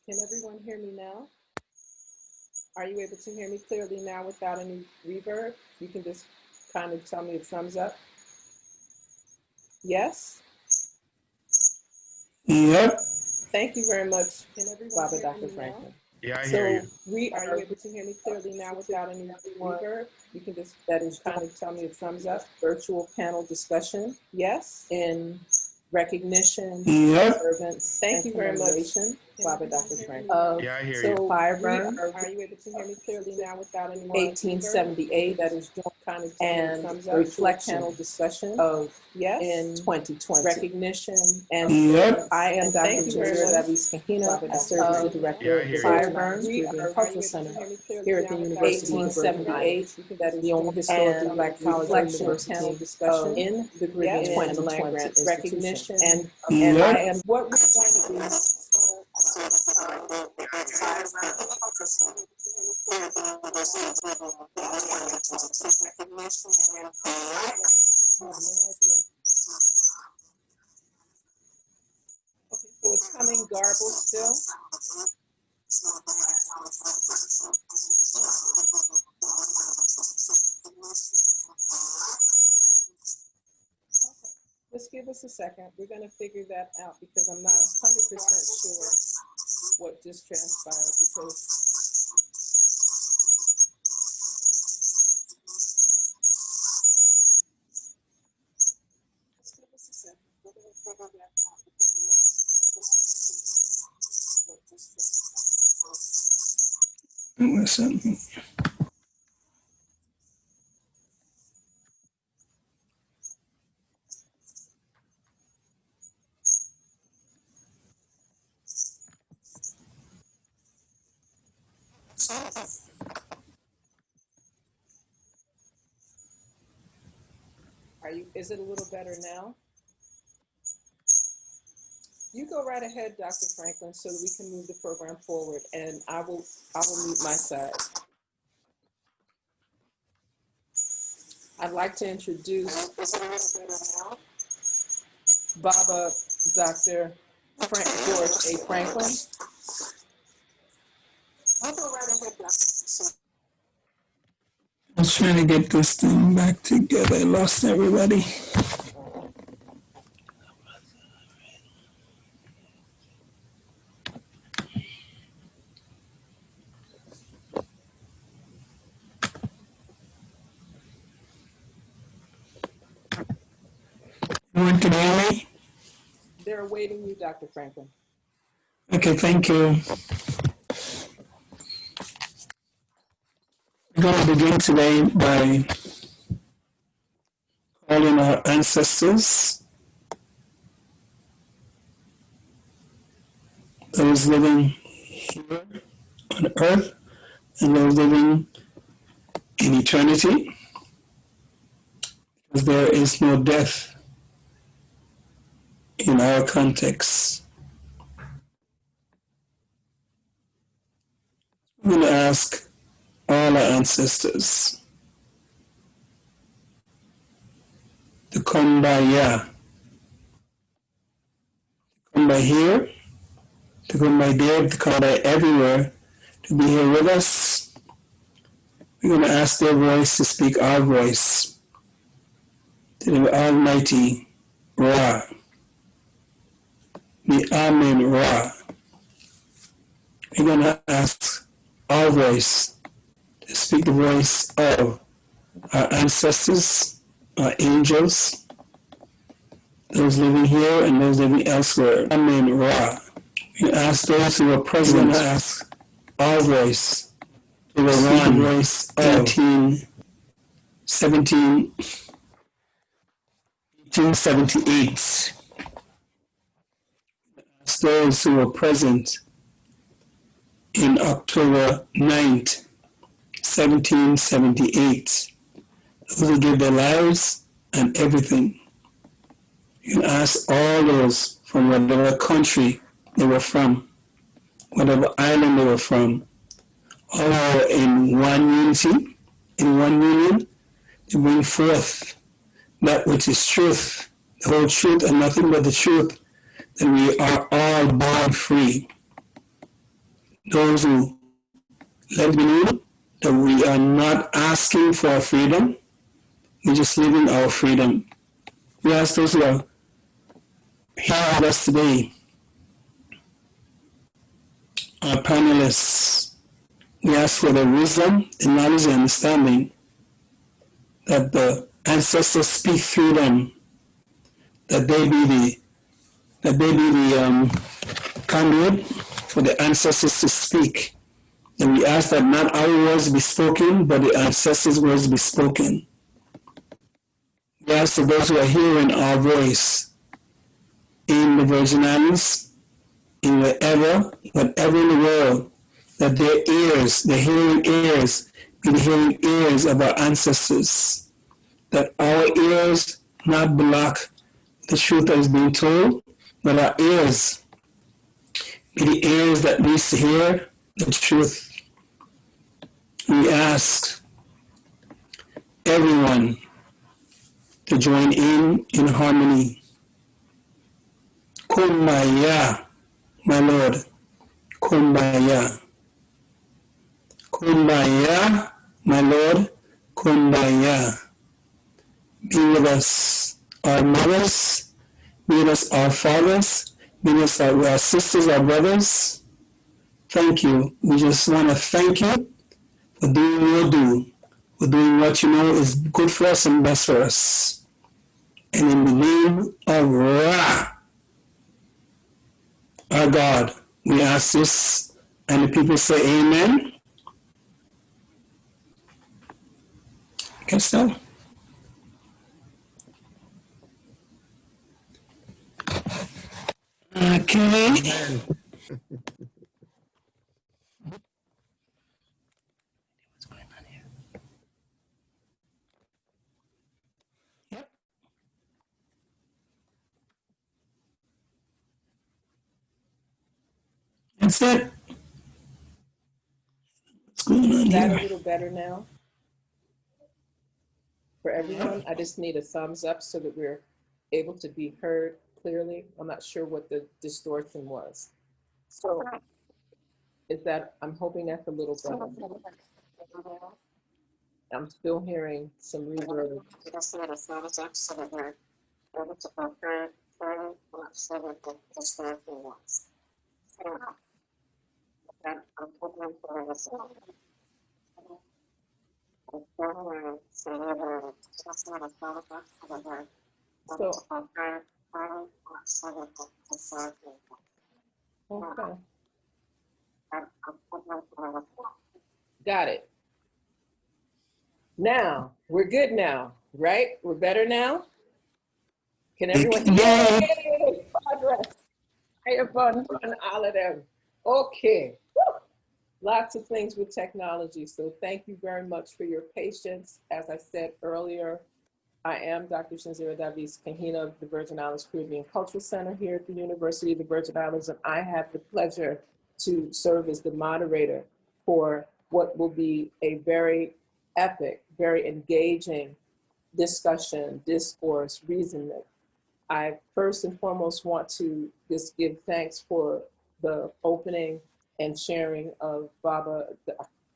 Can everyone hear me now? Are you able to hear me clearly now without any reverb? You can just kind of tell me a thumbs up. Yes? Yep. Thank you very much, Baba Dr. Franklin. Yeah, I hear you. Are you able to hear me clearly now without any reverb? You can just kind of tell me a thumbs up. Virtual panel discussion. Yes? In recognition, servants. Thank you very much, Baba Dr. Franklin. Yeah, I hear you. Fiyahbun. Are you able to hear me clearly now without any 1878, that is kind of and reflection panel discussion of in 2020 recognition and I am Dr. Chenzira, Kahina. I serve as the director of the Fiyahbun Caribbean Cultural Center here at the University of 1878. That is the only historically Black college panel discussion in the Caribbean and land grant recognition and I am what we're going to do. So it's coming garbled still. Just give us a second. We're going to figure that out because I'm not 100% sure what just transpired because just give us a second. We're going to figure that out because I'm not 100% sure what just transpired. Is it a little better now? You go right ahead, Dr. Franklin, so that we can move the program forward, and I will mute my side. I'd like to introduce Baba Dr. George A. Franklin. I'll go right ahead, Dr. I was trying to get this thing back together. I lost everybody. Want to hear me? They're awaiting you, Dr. Franklin. Okay, thank you. We're going to begin today by calling our ancestors, those living here on earth and those living in eternity, because there is no death in our context. I'm going to ask all our ancestors to come by here, to come by here, to come by there, to come by everywhere, to be here with us. We're going to ask their voice to speak our voice to the Almighty Ra, the Amen Ra. We're going to ask our voice to speak the voice of our ancestors, our angels, those living here and those living elsewhere. Amen Ra. We ask those who are present to ask our voice to the one voice of 1878. Ask those who are present in October 9th, 1778, those who gave their lives and everything. You can ask all those from whatever country they were from, whatever island they were from, all were in one unity, in one union, to bring forth that which is truth, the whole truth and nothing but the truth, that we are all born free. those who let me know that we are not asking for freedom, we're just living our freedom. We ask those who are here with us today, our panelists, we ask for the wisdom, the knowledge, and understanding that the ancestors speak through them, that they be the conduit for the ancestors to speak. And we ask that not our words be spoken, but the ancestors' words be spoken. We ask for those who are hearing our voice in the Virgin Islands, in whatever in the world, that their ears, the hearing ears, be the hearing ears of our ancestors, that our ears not block the truth that is being told, but our ears be the ears that needs to hear the truth. We ask everyone to join in harmony. Kumbaya, my Lord. Kumbaya. Kumbaya, my Lord. Kumbaya. Be with us, our mothers. Be with us, our fathers. Be with us, our sisters, our brothers. Thank you. We just want to thank you for doing your due, for doing what you know is good for us and best for us. And in the name of Ra, our God, we ask this, and the people say amen. Guess so. Okay. What's going on here? Yep. That's it. What's going on Is that here? a little better now for everyone? I just need a thumbs up so that we're able to be heard clearly. I'm not sure what the distortion was. So is that, I'm hoping that's a little better. I'm still hearing some reverb. So, okay. Got it. Now, we're good now, right? We're better now? Can everyone? Yay! Progress. I have fun, all of them. Okay. Woo! Lots of things with technology. So thank you very much for your patience. As I said earlier, I am Dr. Chenzira Kahina of the Virgin Islands Caribbean Cultural Center here at the University of the Virgin Islands, and I have the pleasure to serve as the moderator for what will be a very epic, very engaging discussion, discourse, reasoning. I first and foremost want to just give thanks for the opening and sharing of Baba,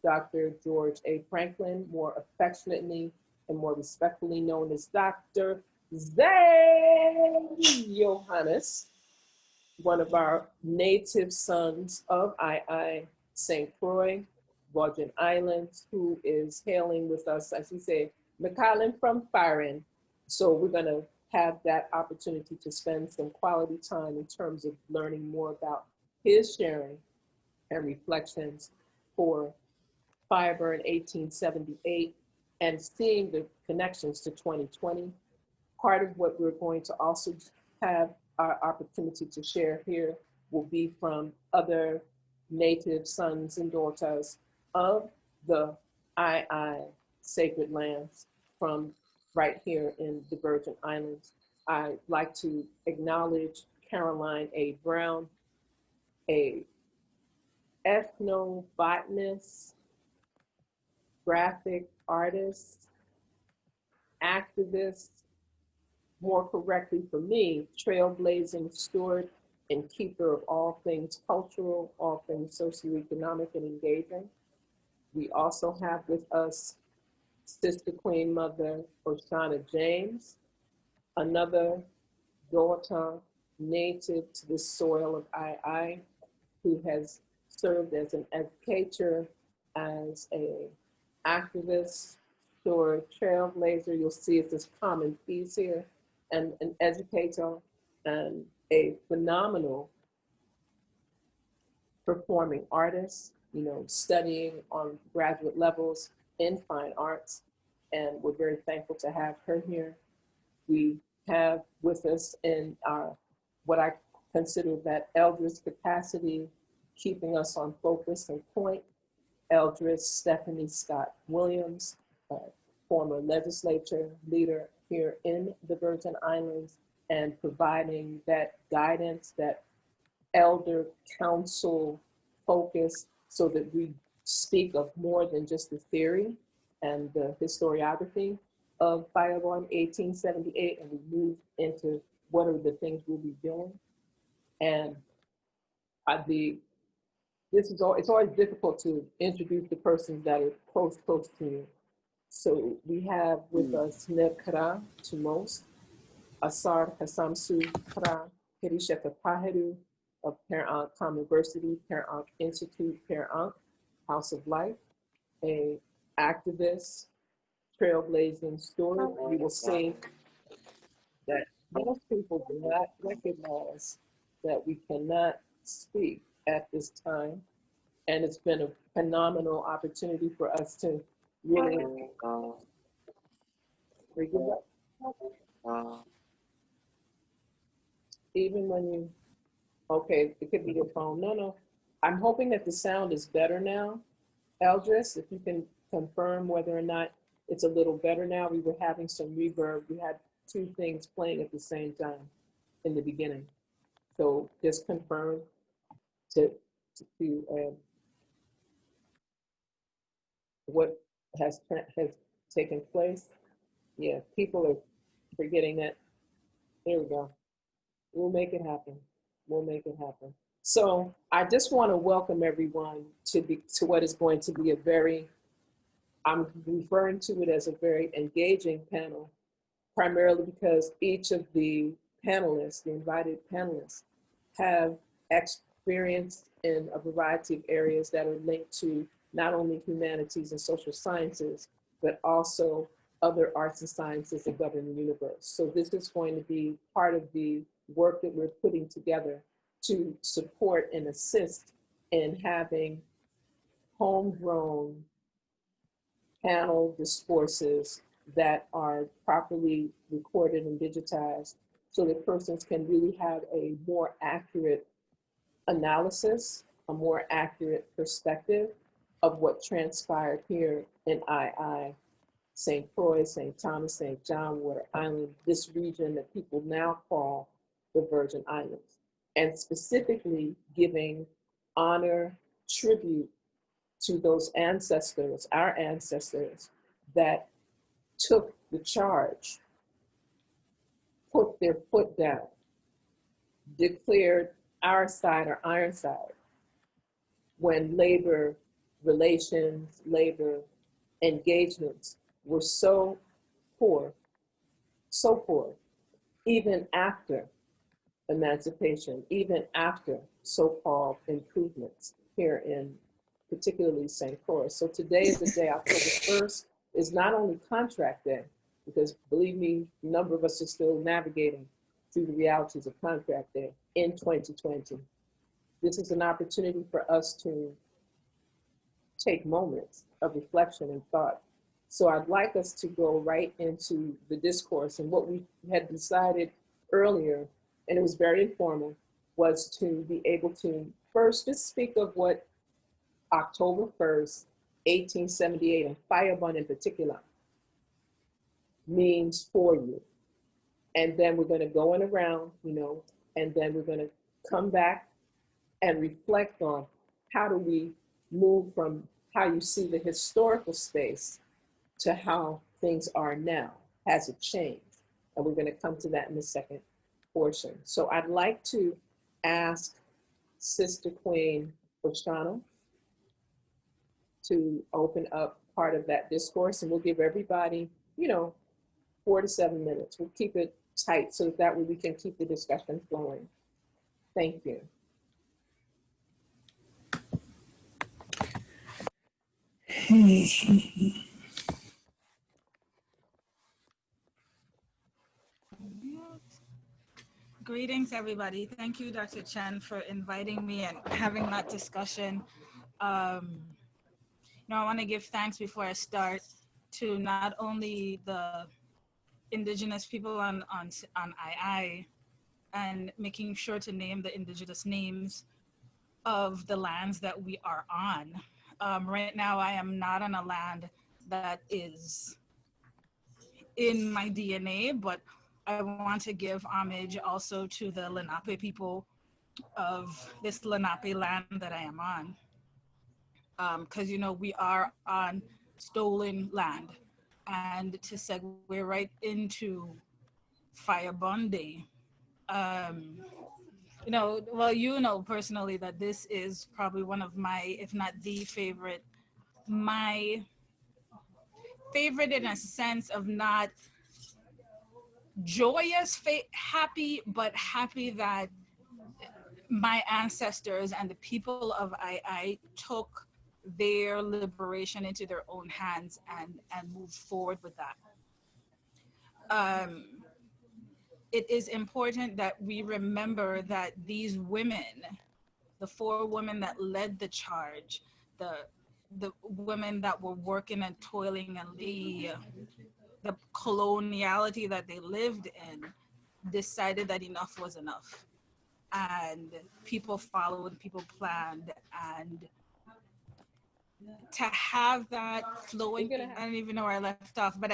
Dr. George A. Franklin, more affectionately and more respectfully known as Dr. Zay Johannes, one of our native sons of St. Croix, Virgin Islands, who is hailing with us, as you say, McCollin from Byron. So we're going to have that opportunity to spend some quality time in terms of learning more about his sharing and reflections for Fiyahbun 1878 and seeing the connections to 2020. Part of what we're going to also have our opportunity to share here will be from other native sons and daughters of the sacred lands from right here in the Virgin Islands. I'd like to acknowledge Caroline A. Browne, a ethnobotanist, graphic artist, activist, more correctly for me, trailblazing steward and keeper of all things cultural, all things socioeconomic and engaging. We also have with us Sister Queen Mother Oceana James, another daughter native to the soil of II, who has served as an educator, as a activist, or trailblazer. You'll see it's this common piece here, and an educator and a phenomenal performing artist, you know, studying on graduate levels in fine arts. And we're very thankful to have her here. We have with us in our, what I consider that Eldress capacity, keeping us on focus and point, Eldress Stephanie Scott Williams, former legislature leader here in the Virgin Islands, and providing that guidance, that elder council focus, so that we speak of more than just the theory and the historiography of Fiyahbun 1878, and we move into what are the things we'll be doing. And it's always difficult to introduce the persons that are close to you. So we have with us K.R. to most, Asar K.R, Herishetapaheru of Ankh Khamniversity, Ankh Institute, Ankh House of Life, a activist, trailblazing story. We will see that most people do not recognize that we cannot speak at this time. And it's been a phenomenal opportunity for us to really even when you, okay, it could be your phone. No. I'm hoping that the sound is better now. Eldress, if you can confirm whether or not it's a little better now. We were having some reverb. We had two things playing at the same time in the beginning. So just confirm to what has taken place. Yeah, people are forgetting that. There we go. We'll make it happen. We'll make it happen. So I just want to welcome everyone to what is going to be a very, I'm referring to it as a very engaging panel, primarily because each of the panelists, the invited panelists, have experience in a variety of areas that are linked to not only humanities and social sciences, but also other arts and sciences that govern the universe. So this is going to be part of the work that we're putting together to support and assist in having homegrown panel discourses that are properly recorded and digitized, so that persons can really have a more accurate analysis, a more accurate perspective of what transpired here in II, St. Croix, St. Thomas, St. John, Water Island, this region that people now call the Virgin Islands, and specifically giving honor, tribute to those ancestors, our ancestors, that took the charge, put their foot down, declared our side or iron side when labor relations, labor engagements were so poor, even after emancipation, even after so-called improvements here in particularly St. Croix. So today is the day, October 1st, is not only contract day, because believe me, a number of us are still navigating through the realities of contract day in 2020. This is an opportunity for us to take moments of reflection and thought. So I'd like us to go right into the discourse, and what we had decided earlier, and it was very informal, was to be able to first just speak of what October 1st, 1878, and Fiyahbun in particular, means for you. And then we're going to go in around, and then we're going to come back and reflect on how do we move from how you see the historical space to how things are now. Has it changed? And we're going to come to that in the second portion. So I'd like to ask Sister Queen Oceana to open up part of that discourse, and we'll give everybody, 4 to 7 minutes. We'll keep it tight so that way we can keep the discussion flowing. Thank you. Greetings, everybody. Thank you, Dr. Chen, for inviting me and having that discussion. I want to give thanks before I start to not only the indigenous people on II and making sure to name the indigenous names of the lands that we are on. Right now, I am not on a land that is in my DNA, but I want to give homage also to the Lenape people of this Lenape land that I am on. Because, we are on stolen land. And to segue right into Fiyahbun Day, personally that this is probably one of my, if not the favorite, my favorite in a sense of not joyous, happy, but happy that my ancestors and the people of II took their liberation into their own hands and moved forward with that. It is important that we remember that these women, the 4 women that led the charge, the women that were working and toiling and the coloniality that they lived in, decided that enough was enough. And people followed, people planned, and to have that flowing, I don't even know where I left off, but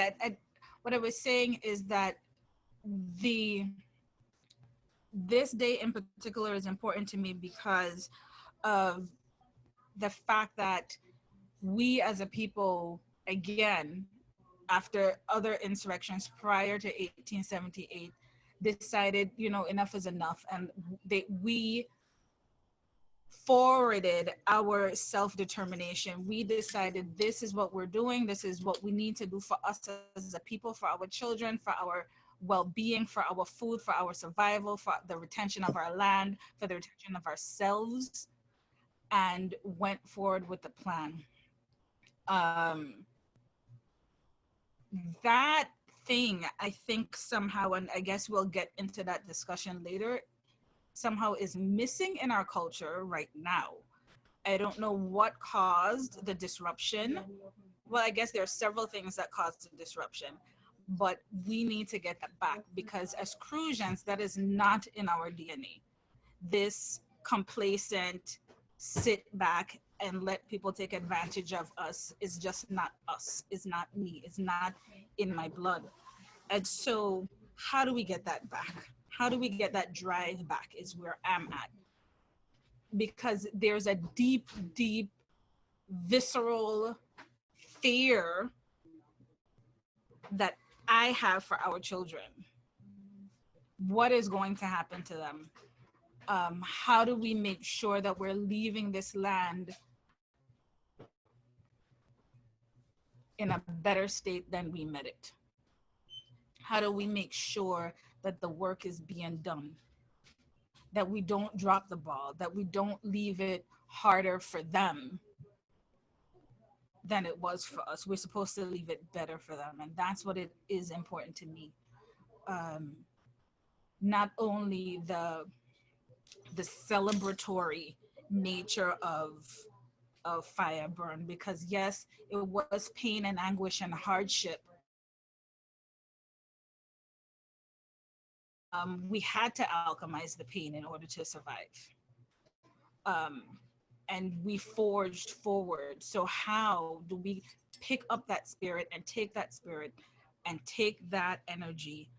what I was saying is that this day in particular is important to me because of the fact that we as a people, again, after other insurrections prior to 1878, decided, enough is enough. And we forwarded our self-determination. We decided this is what we're doing. This is what we need to do for us as a people, for our children, for our well-being, for our food, for our survival, for the retention of our land, for the retention of ourselves, and went forward with the plan. That thing, I think somehow, and I guess we'll get into that discussion later, somehow is missing in our culture right now. I don't know what caused the disruption. Well, I guess there are several things that caused the disruption, but we need to get that back because as Crucians, that is not in our DNA. This complacent, sit back and let people take advantage of us is just not us, is not me, is not in my blood. And so how do we get that back? How do we get that drive back is where I'm at. Because there's a deep, deep, visceral fear that I have for our children. What is going to happen to them? How do we make sure that we're leaving this land in a better state than we met it? How do we make sure that the work is being done? That we don't drop the ball, that we don't leave it harder for them than it was for us. We're supposed to leave it better for them. And that's what it is important to me. Not only the celebratory nature of Fiyahbun, because yes, it was pain and anguish and hardship. We had to alchemize the pain in order to survive. And we forged forward. So how do we pick up that spirit and take that spirit and take that energy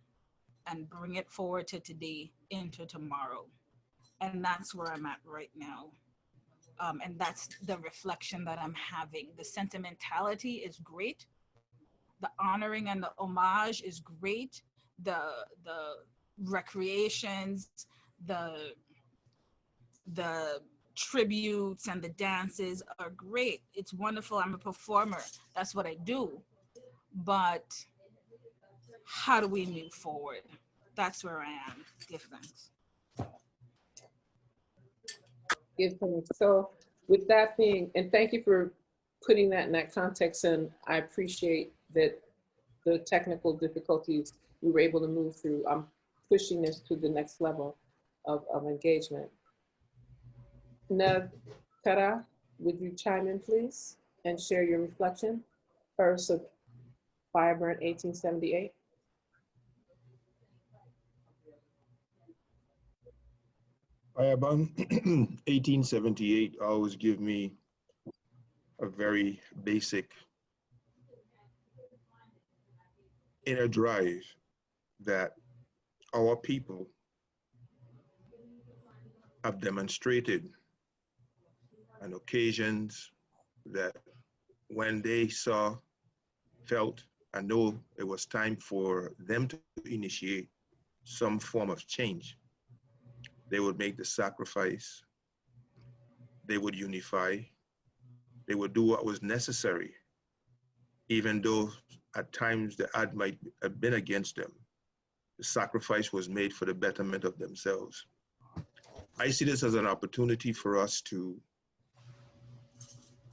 and bring it forward to today into tomorrow? And that's where I'm at right now. And that's the reflection that I'm having. The sentimentality is great. The honoring and the homage is great. The recreations, the the tributes and the dances are great. It's wonderful. I'm a performer. That's what I do. But how do we move forward? That's where I am. Give thanks. Give thanks. So with that being, and thank you for putting that in that context, and I appreciate that the technical difficulties we were able to move through. I'm pushing this to the next level of engagement. Kara, would you chime in, please, and share your reflection? First of Fiyahbun 1878. Fiyahbun 1878 always give me a very basic inner drive that our people have demonstrated on occasions that when they saw, felt, and know it was time for them to initiate some form of change, they would make the sacrifice, they would unify, they would do what was necessary, even though at times the odds might have been against them. The sacrifice was made for the betterment of themselves. I see this as an opportunity for us to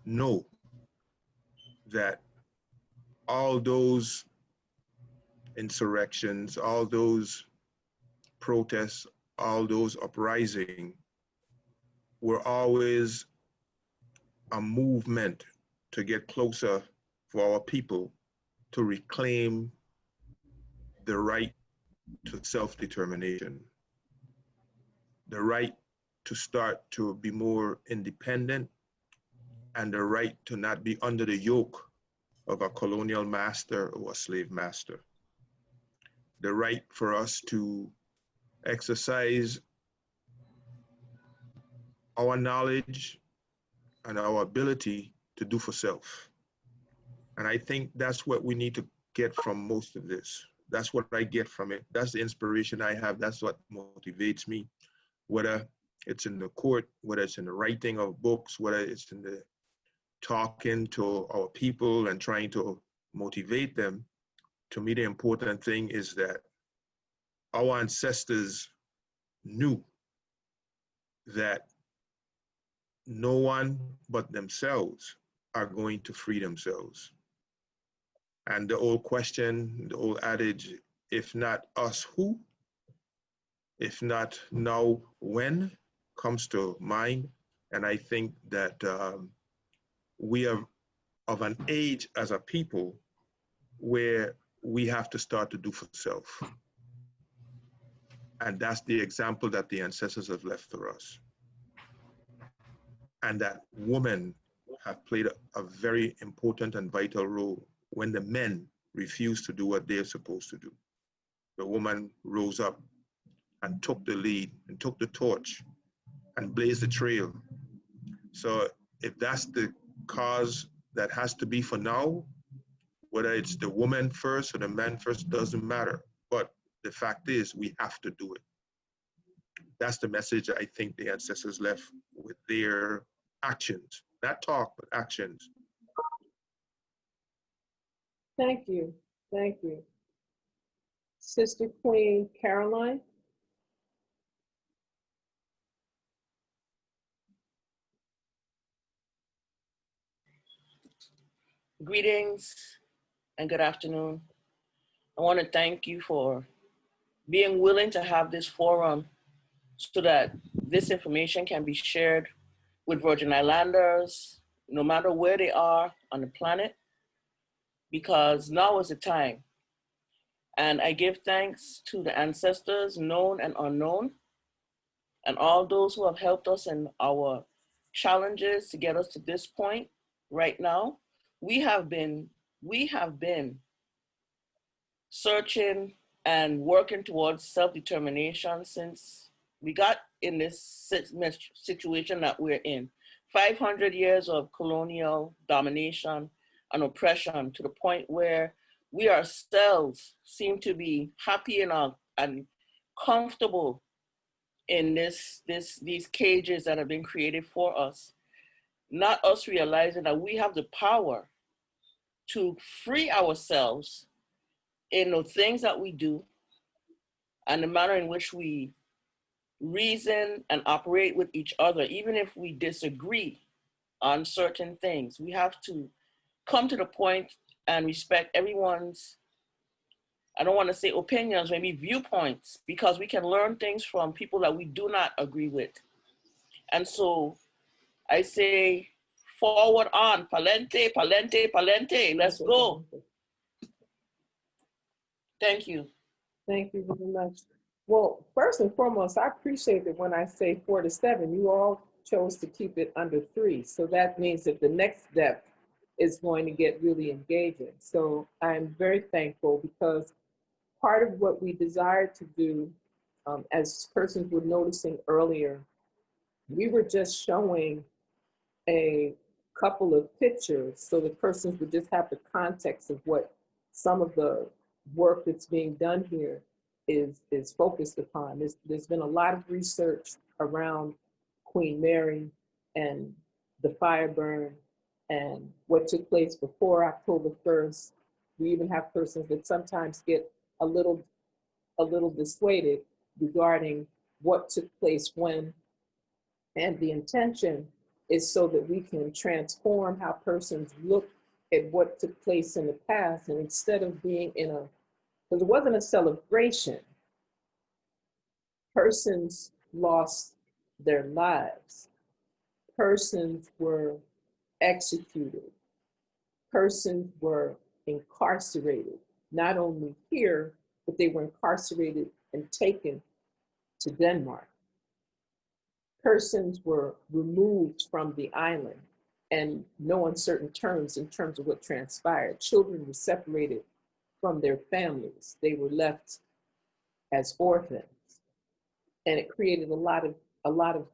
know that all those insurrections, all those protests, all those uprisings were always a movement to get closer for our people to reclaim the right to self-determination, the right to start to be more independent, and the right to not be under the yoke of a colonial master or a slave master. The right for us to exercise our knowledge and our ability to do for self. And I think that's what we need to get from most of this. That's what I get from it. That's the inspiration I have. That's what motivates me, whether it's in the court, whether it's in the writing of books, whether it's in the talking to our people and trying to motivate them. To me, the important thing is that our ancestors knew that no one but themselves are going to free themselves. And the old question, the old adage, if not us, who? If not now, when? Comes to mind. And I think that we are of an age as a people where we have to start to do for self. And that's the example that the ancestors have left for us. And that women have played a very important and vital role when the men refused to do what they're supposed to do. The woman rose up and took the lead and took the torch and blazed the trail. So if that's the cause that has to be for now, whether it's the woman first or the man first, doesn't matter. But the fact is, we have to do it. That's the message I think the ancestors left with their actions, not talk, but actions. Thank you. Thank you. Sister Queen Caroline. Greetings and good afternoon. I want to thank you for being willing to have this forum so that this information can be shared with Virgin Islanders, no matter where they are on the planet, because now is the time. And I give thanks to the ancestors, known and unknown, and all those who have helped us in our challenges to get us to this point right now. We have been searching and working towards self-determination since we got in this situation that we're in. 500 years of colonial domination and oppression, to the point where we ourselves seem to be happy and comfortable in these cages that have been created for us, not us realizing that we have the power to free ourselves in the things that we do and the manner in which we reason and operate with each other, even if we disagree on certain things. We have to come to the point and respect everyone's, I don't want to say opinions, maybe viewpoints, because we can learn things from people that we do not agree with. And so I say, forward on, palente, palente, palente, let's go. Thank you. Thank you very much. Well, first and foremost, I appreciate that when I say 4 to 7, you all chose to keep it under 3. So that means that the next step is going to get really engaging. So I'm very thankful, because part of what we desired to do, as persons were noticing earlier, we were just showing a couple of pictures so the persons would just have the context of what some of the work that's being done here is focused upon. There's been a lot of research around Queen Mary and the fire burn and what took place before October 1st. We even have persons that sometimes get a little dissuaded regarding what took place when, and the intention is so that we can transform how persons look at what took place in the past. And instead of being because it wasn't a celebration, persons lost their lives. Persons were executed. Persons were incarcerated, not only here, but they were incarcerated and taken to Denmark. Persons were removed from the island, and no uncertain terms in terms of what transpired. Children were separated from their families. They were left as orphans. And it created a lot of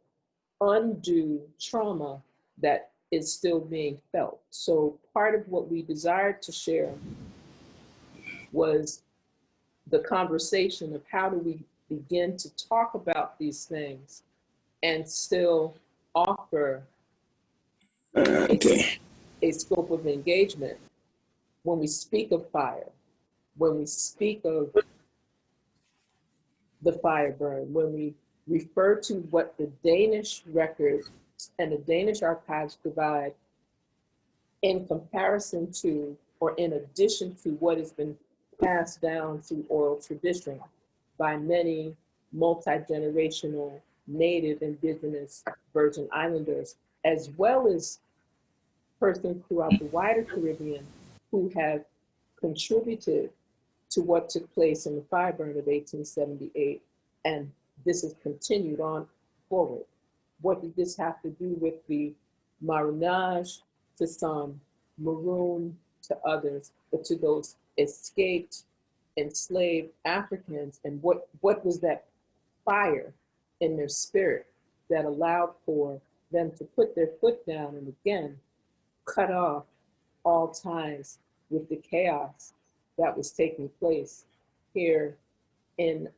undue trauma that is still being felt. So part of what we desired to share was the conversation of how do we begin to talk about these things and still offer a scope of engagement when we speak of fire, when we speak of the fire burn, when we refer to what the Danish records and the Danish archives provide in comparison to, or in addition to, what has been passed down through oral tradition by many multi-generational Native, Indigenous, Virgin Islanders, as well as persons throughout the wider Caribbean who have contributed to what took place in the fire burn of 1878. And this has continued on forward. What did this have to do with the Marronage to some, Maroon to others, but to those escaped, enslaved Africans? And what was that fire in their spirit that allowed for them to put their foot down and again cut off all ties with the chaos that was taking place here in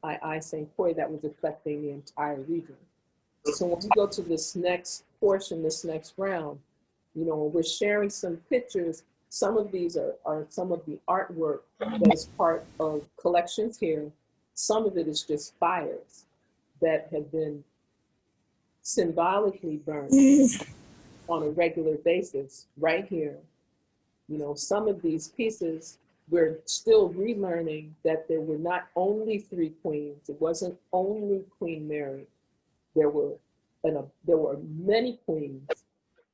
St. Croix that was affecting the entire region. So when we go to this next portion, this next round, when we're sharing some pictures, some of these are some of the artwork that is part of collections here. Some of it is just fires that have been symbolically burned on a regular basis right here. Some of these pieces, we're still relearning that there were not only 3 queens. It wasn't only Queen Mary. There were many queens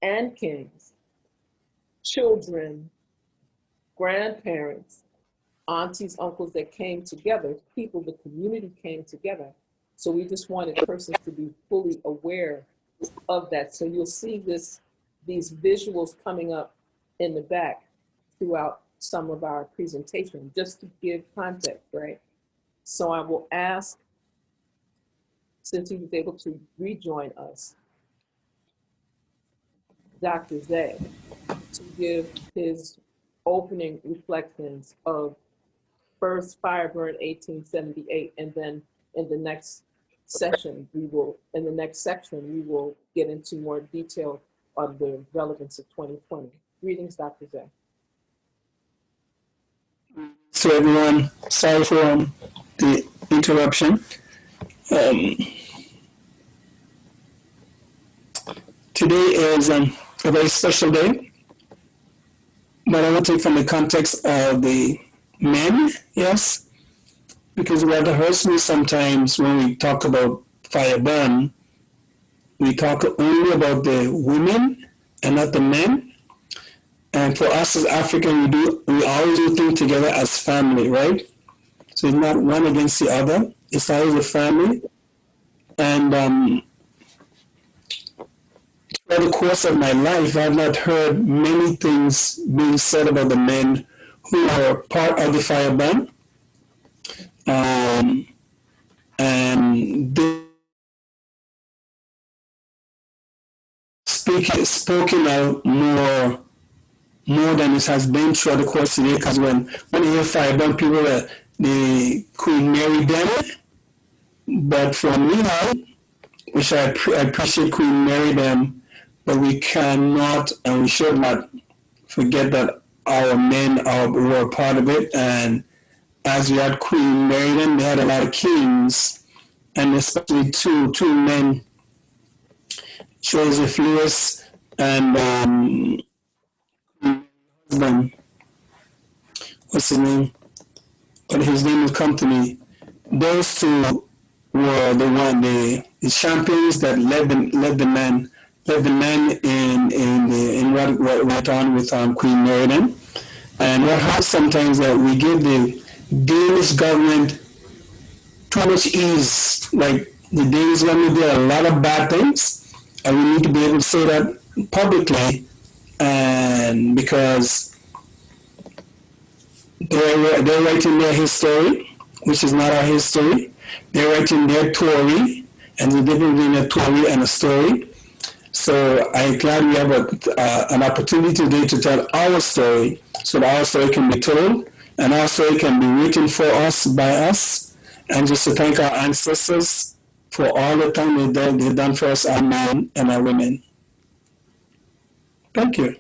and kings, children, grandparents, aunties, uncles that came together, people, the community came together. So we just wanted persons to be fully aware of that. So you'll see these visuals coming up in the back throughout some of our presentation, just to give context, right? So I will ask, since he was able to rejoin us, Dr. Zay, to give his opening reflections of first fire burn 1878, and then in the next session, in the next section, we will get into more detail on the relevance of 2020. Greetings, Dr. Zay. So everyone, sorry for the interruption. Today is a very special day, but I want to take from the context of the men, yes, because what hurts me sometimes when we talk about Fiyahbun, we talk only about the women and not the men. And for us as African, we always do things together as family, right? So it's not one against the other. It's always a family. And throughout the course of my life, I've not heard many things being said about the men who are part of the Fiyahbun. And they spoken out more than it has been throughout the course of the year. Because when you hear Fiyahbun, people the Queen Mary them. But for me, which I appreciate Queen Mary them, but we cannot and we should not forget that our men were part of it. And as we had Queen Mary them, they had a lot of kings, and especially two men, Joseph Lewis and husband, what's his name? But his name will come to me. Those two were the champions that led the men in what went on with Queen Mary. And what happens sometimes that we give the Danish government too much ease. Like the Danish government did a lot of bad things, and we need to be able to say that publicly, and because they're writing their history, which is not our history. They're writing their story, and the difference between a story and a story. So I'm glad we have an opportunity today to tell our story, so that our story can be told, and our story can be written for us, by us, and just to thank our ancestors for all the time they've done for us, our men and our women. Thank you.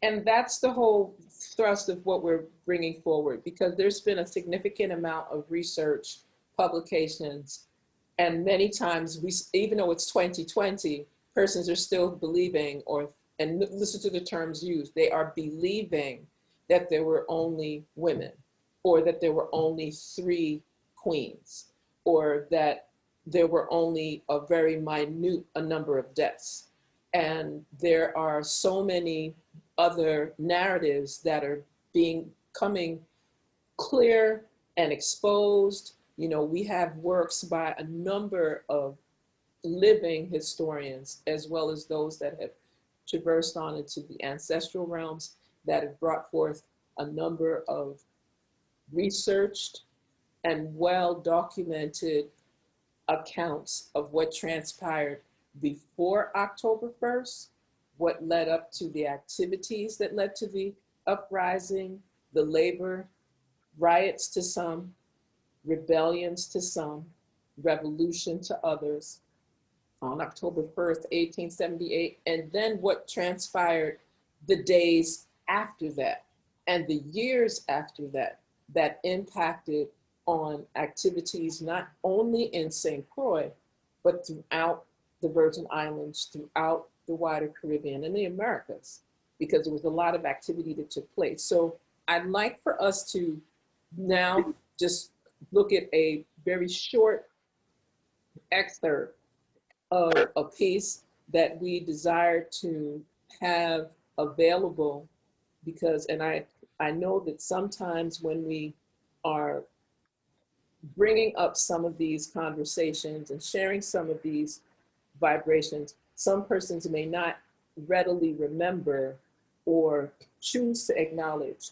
And that's the whole thrust of what we're bringing forward, because there's been a significant amount of research, publications, and many times, even though it's 2020, persons are still believing, and listen to the terms used, they are believing that there were only women, or that there were only 3 queens, or that there were only a very minute number of deaths. And there are so many other narratives that are coming clear and exposed. You know, we have works by a number of living historians, as well as those that have traversed on into the ancestral realms, that have brought forth a number of researched and well-documented accounts of what transpired before October 1st, what led up to the activities that led to the uprising, the labor riots to some, rebellions to some, revolution to others on October 1st, 1878, and then what transpired the days after that and the years after that, that impacted on activities not only in St. Croix, but throughout the Virgin Islands, throughout the wider Caribbean and the Americas, because there was a lot of activity that took place. So I'd like for us to now just look at a very short excerpt of a piece that we desire to have available, because, and I know that sometimes when we are bringing up some of these conversations and sharing some of these vibrations, some persons may not readily remember or choose to acknowledge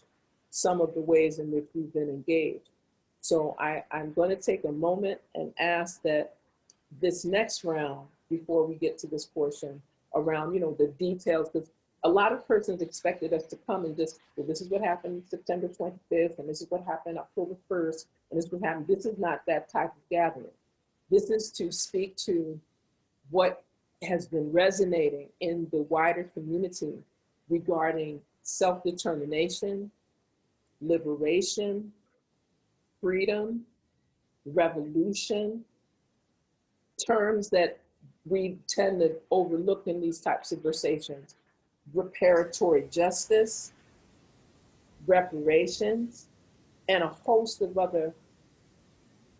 some of the ways in which we've been engaged. So I'm going to take a moment and ask that this next round, before we get to this portion around, you know, the details, because a lot of persons expected us to come and just, well, this is what happened September 25th, and this is what happened October 1st, and this is what happened. This is not that type of gathering. This is to speak to what has been resonating in the wider community regarding self-determination, liberation, freedom, revolution, terms that we tend to overlook in these types of conversations. Reparatory justice, reparations, and a host of other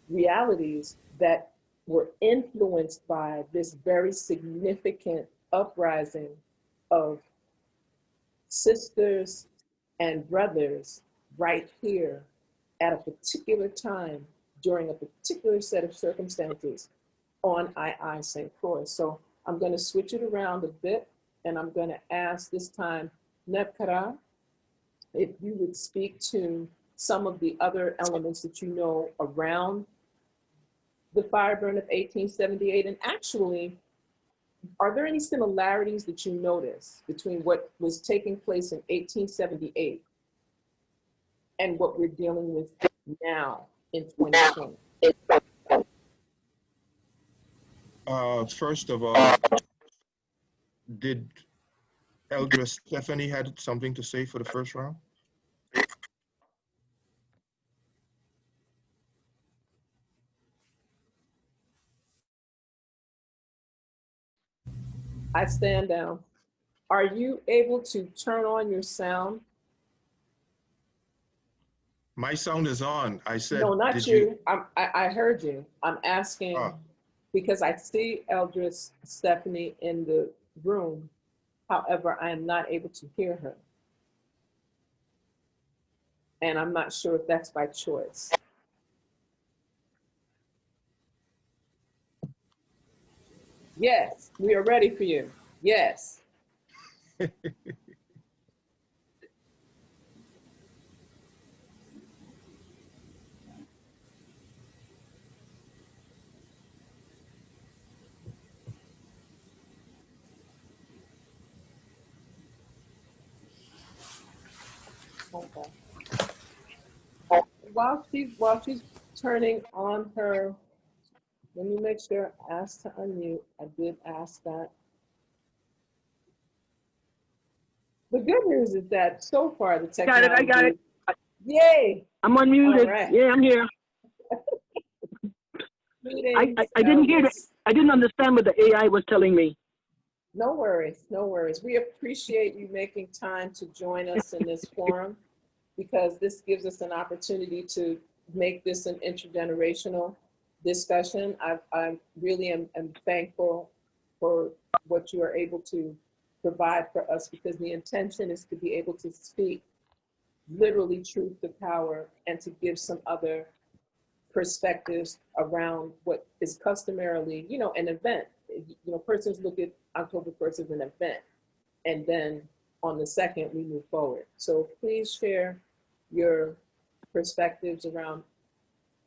realities that were influenced by this very significant uprising of sisters and brothers right here at a particular time during a particular set of circumstances on St. Croix. So I'm going to switch it around a bit, and I'm going to ask this time K.R, if you would speak to some of the other elements that you know around the fire burn of 1878, and actually, are there any similarities that you notice between what was taking place in 1878 and what we're dealing with now in 2020? First of all, did Eldress Stephanie had something to say for the first round? I stand down. Are you able to turn on your sound? My sound is on. I said, no, not did you. I heard you. I'm asking Ah. because I see Eldress Stephanie in the room. However, I am not able to hear her. And I'm not sure if that's by choice. Yes, we are ready for you. Yes. Okay. While she's turning on her, let me make sure I asked to unmute. I did ask that. The good news is that so far the technology. I got it. Yay! I'm unmuted. Right. Yeah, I'm here. I didn't hear it. I didn't understand what the AI was telling me. No worries, no worries. We appreciate you making time to join us in this forum, because this gives us an opportunity to make this an intergenerational discussion. I really am thankful for what you are able to provide for us, because the intention is to be able to speak literally truth to power and to give some other perspectives around what is customarily, an event. Persons look at October 1st as an event, and then on the 2nd, we move forward. So please share your perspectives around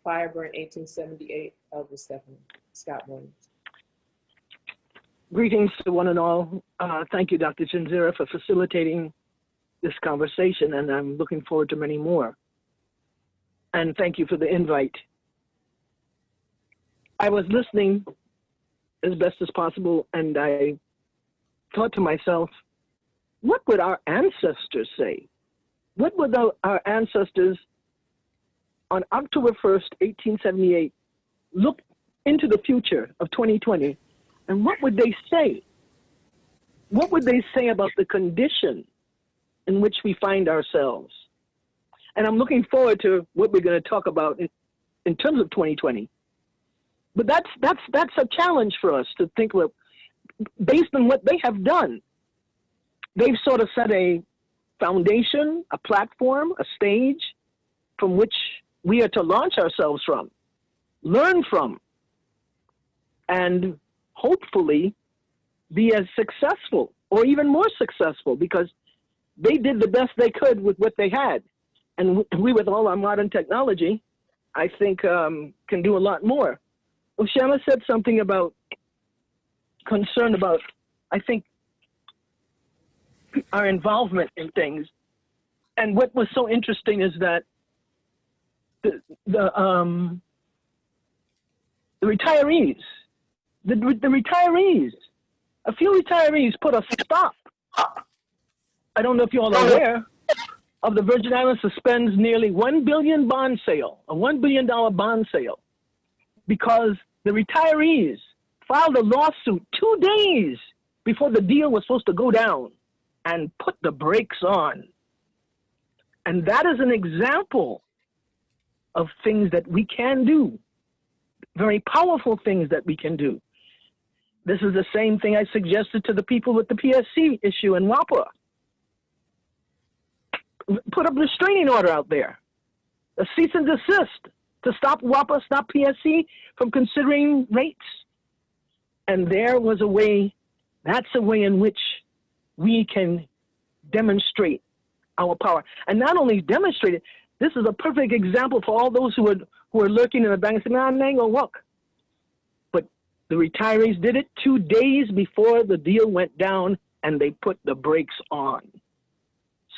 fire burn 1878 of the Stephanie Scott Williams. Greetings to one and all. Thank you, Dr. Chenzira, for facilitating this conversation, and I'm looking forward to many more. And thank you for the invite. I was listening as best as possible, and I thought to myself, what would our ancestors say? What would our ancestors on October 1st, 1878, look into the future of 2020, and what would they say? What would they say about the condition in which we find ourselves? And I'm looking forward to what we're going to talk about in terms of 2020. But that's a challenge for us to think of, based on what they have done. They've sort of set a foundation, a platform, a stage from which we are to launch ourselves from, learn from, and hopefully be as successful or even more successful, because they did the best they could with what they had. And we, with all our modern technology, I think can do a lot more. Oceana said something about concern about, I think, our involvement in things. And what was so interesting is that the retirees, a few retirees put a stop. I don't know if you all are aware of the Virgin Islands suspends nearly $1 billion a $1 billion bond sale, because the retirees filed a lawsuit 2 days before the deal was supposed to go down and put the brakes on. And that is an example of things that we can do, very powerful things that we can do. This is the same thing I suggested to the people with the PSC issue in WAPA. Put a restraining order out there, a cease and desist to stop WAPA, stop PSC from considering rates. And there was a way, that's a way in which we can demonstrate our power. And not only demonstrate it, this is a perfect example for all those who are lurking in the bank and saying, "Nah, I ain't gonna work." But the retirees did it 2 days before the deal went down, and they put the brakes on.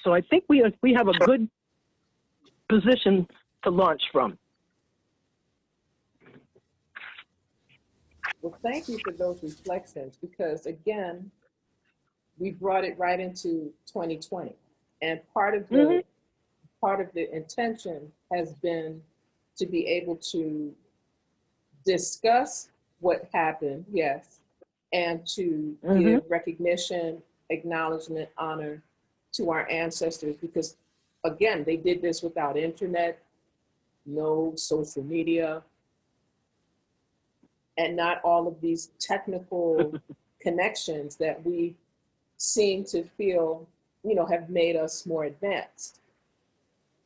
So I think we have a good position to launch from. Well, thank you for those reflections, because again, we brought it right into 2020. And part of the intention has been to be able to discuss what happened, yes, and to give recognition, acknowledgement, honor to our ancestors, because again, they did this without internet, no social media, and not all of these technical connections that we seem to feel, have made us more advanced.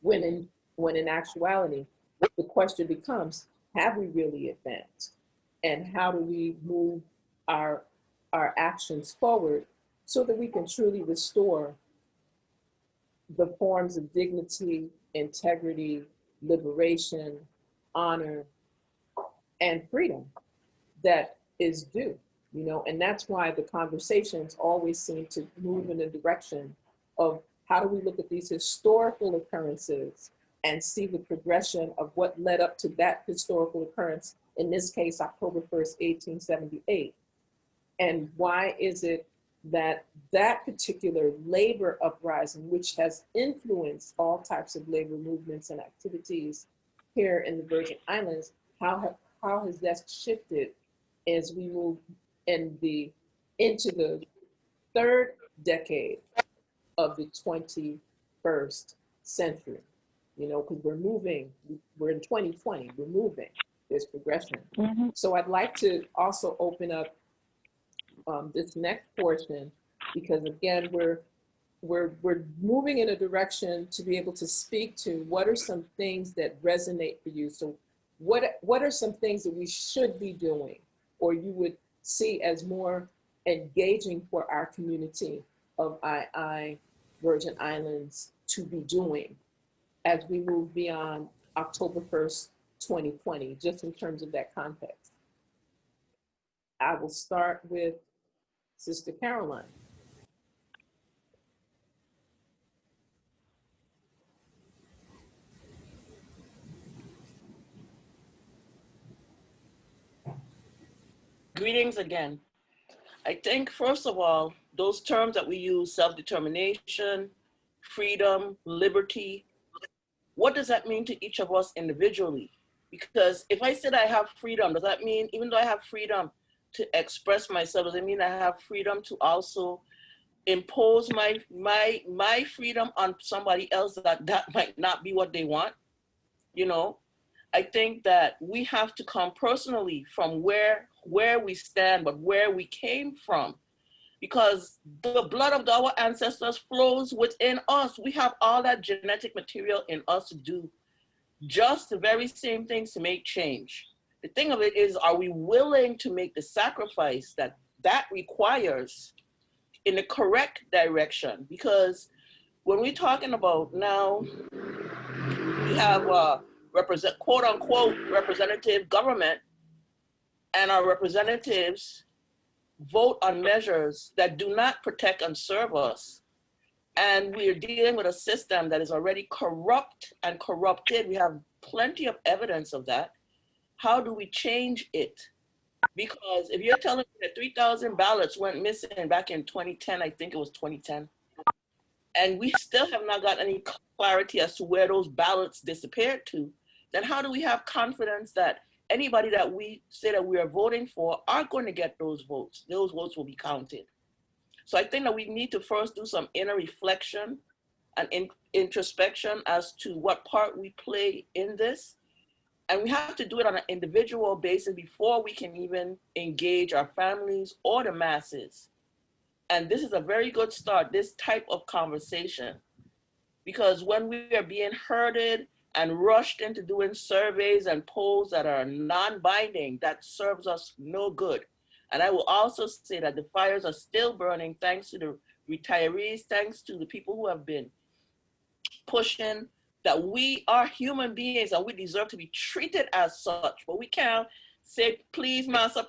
When in actuality, the question becomes, have we really advanced? And how do we move our actions forward so that we can truly restore the forms of dignity, integrity, liberation, honor, and freedom that is due, and that's why the conversations always seem to move in the direction of how do we look at these historical occurrences and see the progression of what led up to that historical occurrence, in this case, October 1st, 1878. And why is it that that particular labor uprising, which has influenced all types of labor movements and activities here in the Virgin Islands, how has that shifted as we move into the third decade of the 21st century? Because we're in 2020, we're moving, there's progression. So I'd like to also open up this next portion, because again, we're moving in a direction to be able to speak to what are some things that resonate for you. So what are some things that we should be doing, or you would see as more engaging for our community of Virgin Islands to be doing as we move beyond October 1st, 2020, just in terms of that context? I will start with Sister Caroline. Greetings again. I think, first of all, those terms that we use, self-determination, freedom, liberty, what does that mean to each of us individually? Because if I said I have freedom, does that mean, even though I have freedom to express myself, does it mean I have freedom to also impose my freedom on somebody else that might not be what they want? I think that we have to come personally from where we stand, but where we came from, because the blood of our ancestors flows within us. We have all that genetic material in us to do just the very same things to make change. The thing of it is, are we willing to make the sacrifice that requires in the correct direction? Because when we're talking about now, we have quote unquote representative government, and our representatives vote on measures that do not protect and serve us. And we're dealing with a system that is already corrupt and corrupted. We have plenty of evidence of that. How do we change it? Because if you're telling me that 3,000 ballots went missing back in 2010, I think it was 2010, and we still have not got any clarity as to where those ballots disappeared to, then how do we have confidence that anybody that we say that we are voting for are going to get those votes? Those votes will be counted. So I think that we need to first do some inner reflection and introspection as to what part we play in this. And we have to do it on an individual basis before we can even engage our families or the masses. And this is a very good start, this type of conversation. Because when we are being herded and rushed into doing surveys and polls that are non-binding, that serves us no good. And I will also say that the fires are still burning thanks to the retirees, thanks to the people who have been pushing that we are human beings and we deserve to be treated as such. But we can't say, please, master,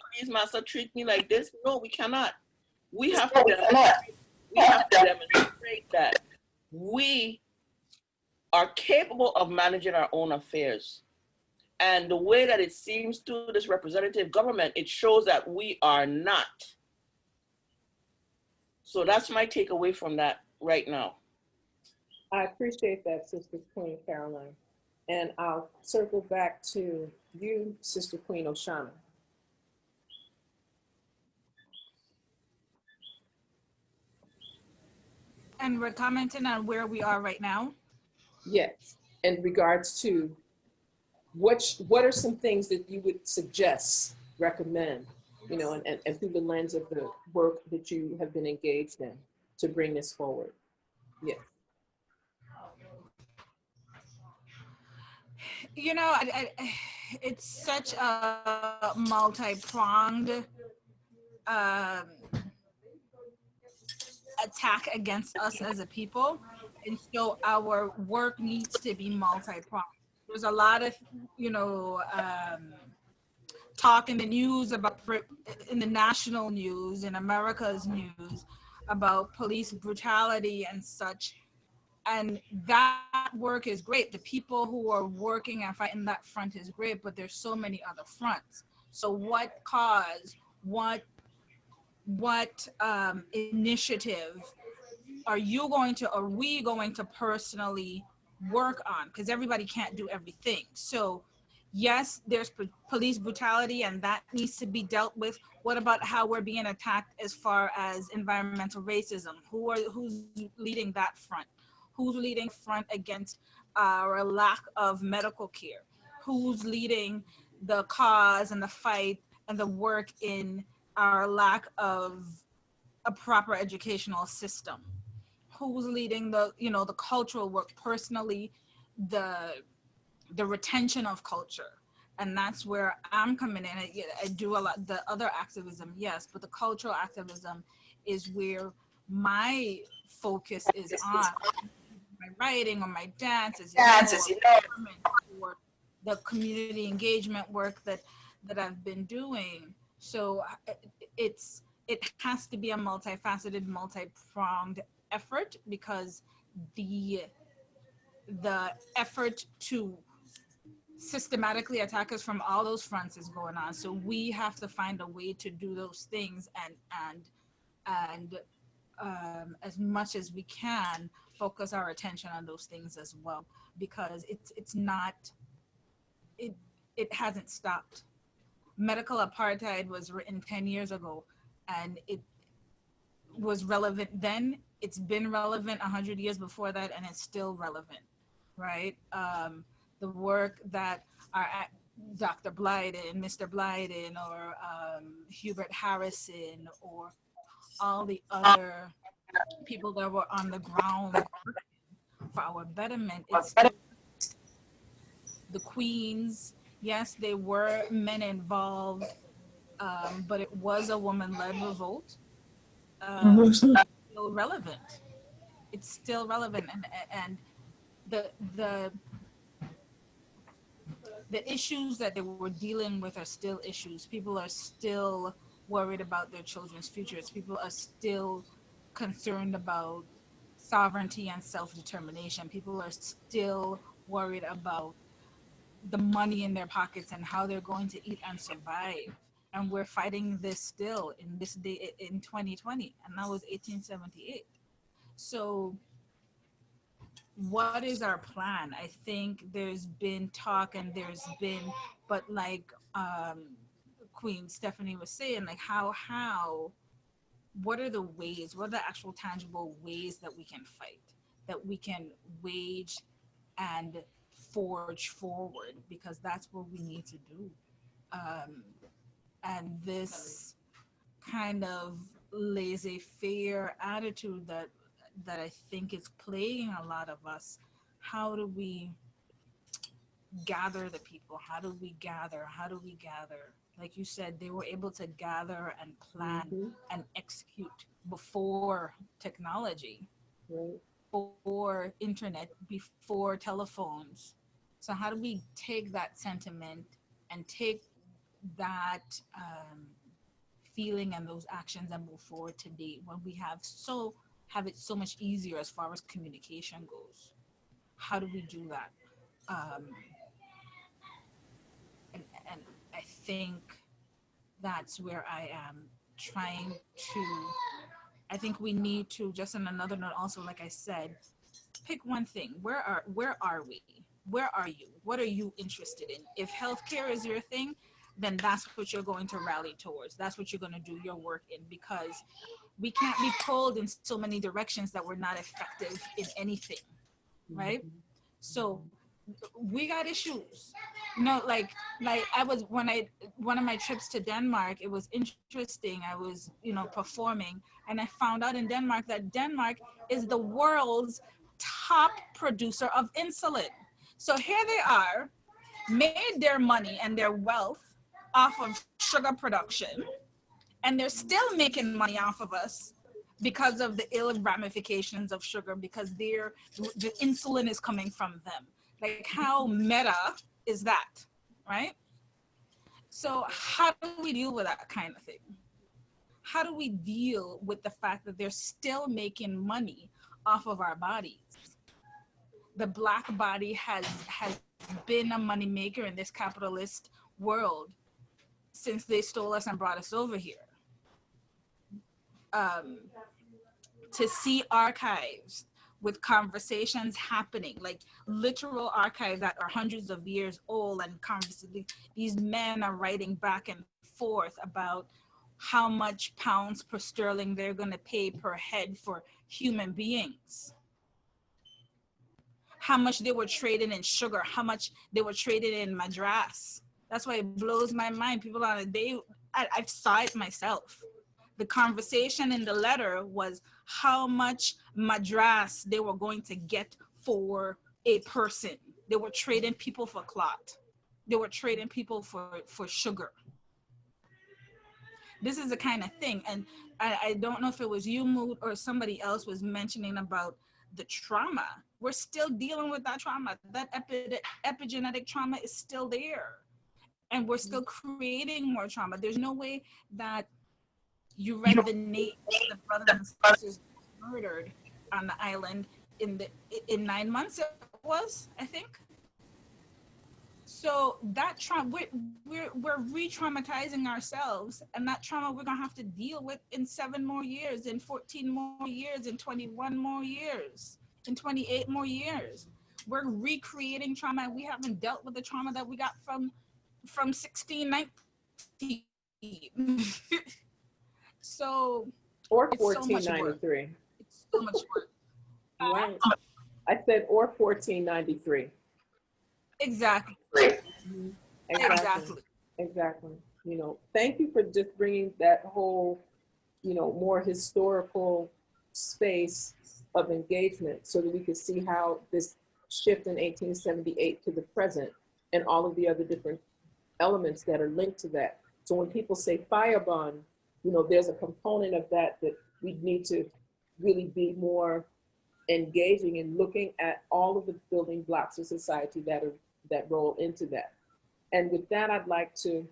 treat me like this. No, we cannot. We have to demonstrate that we are capable of managing our own affairs. And the way that it seems to this representative government, it shows that we are not. So that's my takeaway from that right now. I appreciate that, Sister Queen Caroline. And I'll circle back to you, Sister Queen Oceana. And we're commenting on where we are right now. Yes, in regards to what are some things that you would suggest, recommend, you know, and through the lens of the work that you have been engaged in to bring this forward? Yes. You know, it's such a multi-pronged attack against us as a people. And so our work needs to be multi-pronged. There's a lot of, you know, talk in the news about, in the national news, in America's news, about police brutality and such. And that work is great. The people who are working and fighting that front is great, but there's so many other fronts. So what cause, what initiative are we going to personally work on? Because everybody can't do everything. So yes, there's police brutality and that needs to be dealt with. What about how we're being attacked as far as environmental racism? Who's leading that front? Who's leading front against our lack of medical care? Who's leading the cause and the fight and the work in our lack of a proper educational system? Who's leading the, you know, the cultural work personally, the retention of culture? And that's where I'm coming in. I do a lot, the other activism, yes, but the cultural activism is where my focus is on. My writing or my dance, as you know, or the community engagement work that I've been doing. So it has to be a multifaceted, multi-pronged effort, because the effort to systematically attack us from all those fronts is going on. So we have to find a way to do those things and as much as we can focus our attention on those things as well, because it hasn't stopped. Medical apartheid was written 10 years ago and it was relevant then. It's been relevant 100 years before that, and it's still relevant, right? The work that our Dr. Blyden, Mr. Blyden, or Hubert Harrison, or all the other people that were on the ground for our betterment. It's the queens. Yes, there were men involved, but it was a woman-led revolt. It's still relevant. It's still relevant, and the issues that they were dealing with are still issues. People are still worried about their children's futures. People are still concerned about sovereignty and self-determination. People are still worried about the money in their pockets and how they're going to eat and survive. And we're fighting this still in this day in 2020, and that was 1878. So what is our plan? I think there's been talk and there's been, but like Queen Stephanie was saying, like what are the ways, what are the actual tangible ways that we can fight, that we can wage and forge forward, because that's what we need to do. And this kind of laissez-faire attitude that I think is plaguing a lot of us. How do we gather the people? How do we gather? Like you said, they were able to gather and plan and execute before technology, before internet, before telephones. So how do we take that sentiment and take that feeling and those actions and move forward today when we have it so much easier as far as communication goes? How do we do that? And I think that's where I am trying to, I think we need to, just on another note also, like I said, pick one thing. Where are we? Where are you? What are you interested in? If healthcare is your thing, then that's what you're going to rally towards. That's what you're going to do your work in, because we can't be pulled in so many directions that we're not effective in anything, right? So we got issues. You know, like I was, one of my trips to Denmark, it was interesting. I was, performing, and I found out in Denmark that Denmark is the world's top producer of insulin. So here they are, made their money and their wealth off of sugar production, and they're still making money off of us because of the ill ramifications of sugar, because the insulin is coming from them. Like, how meta is that, right? So how do we deal with that kind of thing? How do we deal with the fact that they're still making money off of our bodies? The Black body has been a moneymaker in this capitalist world since they stole us and brought us over here. To see archives with conversations happening, like literal archives that are hundreds of years old, and these men are writing back and forth about how much pounds per sterling they're going to pay per head for human beings, how much they were trading in sugar, how much they were trading in Madras. That's why it blows my mind. People on a day, I saw it myself. The conversation in the letter was how much Madras they were going to get for a person. They were trading people for clot. They were trading people for sugar. This is the kind of thing. And I don't know if it was you, Mood, or somebody else was mentioning about the trauma. We're still dealing with that trauma. That epigenetic trauma is still there. And we're still creating more trauma. There's no way that you read the names of the brothers and sisters murdered on the island in 9 months it was, I think. So that trauma, we're re-traumatizing ourselves, and that trauma we're gonna have to deal with in 7 more years, in 14 more years, in 21 more years, in 28 more years. We're recreating trauma. We haven't dealt with the trauma that we got from 1619. So, or it's so much 1493. work. It's so much work. Right. I said or 1493. Exactly. Exactly. Thank you for just bringing that whole, more historical space of engagement so that we could see how this shift in 1878 to the present and all of the other different elements that are linked to that. So when people say Fiyahbun, there's a component of that we need to really be more engaging in looking at all of the building blocks of society that roll into that. And with that, I'd like to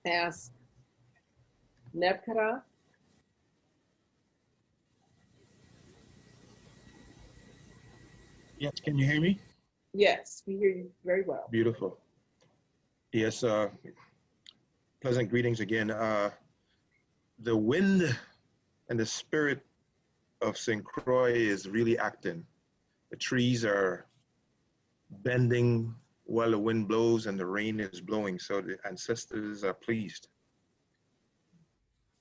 ask Nebkara. Yes, can you hear me? Yes, we hear you very well. Beautiful. Yes, pleasant greetings again. The wind and the spirit of St. Croix is really acting. The trees are bending while the wind blows and the rain is blowing, so the ancestors are pleased.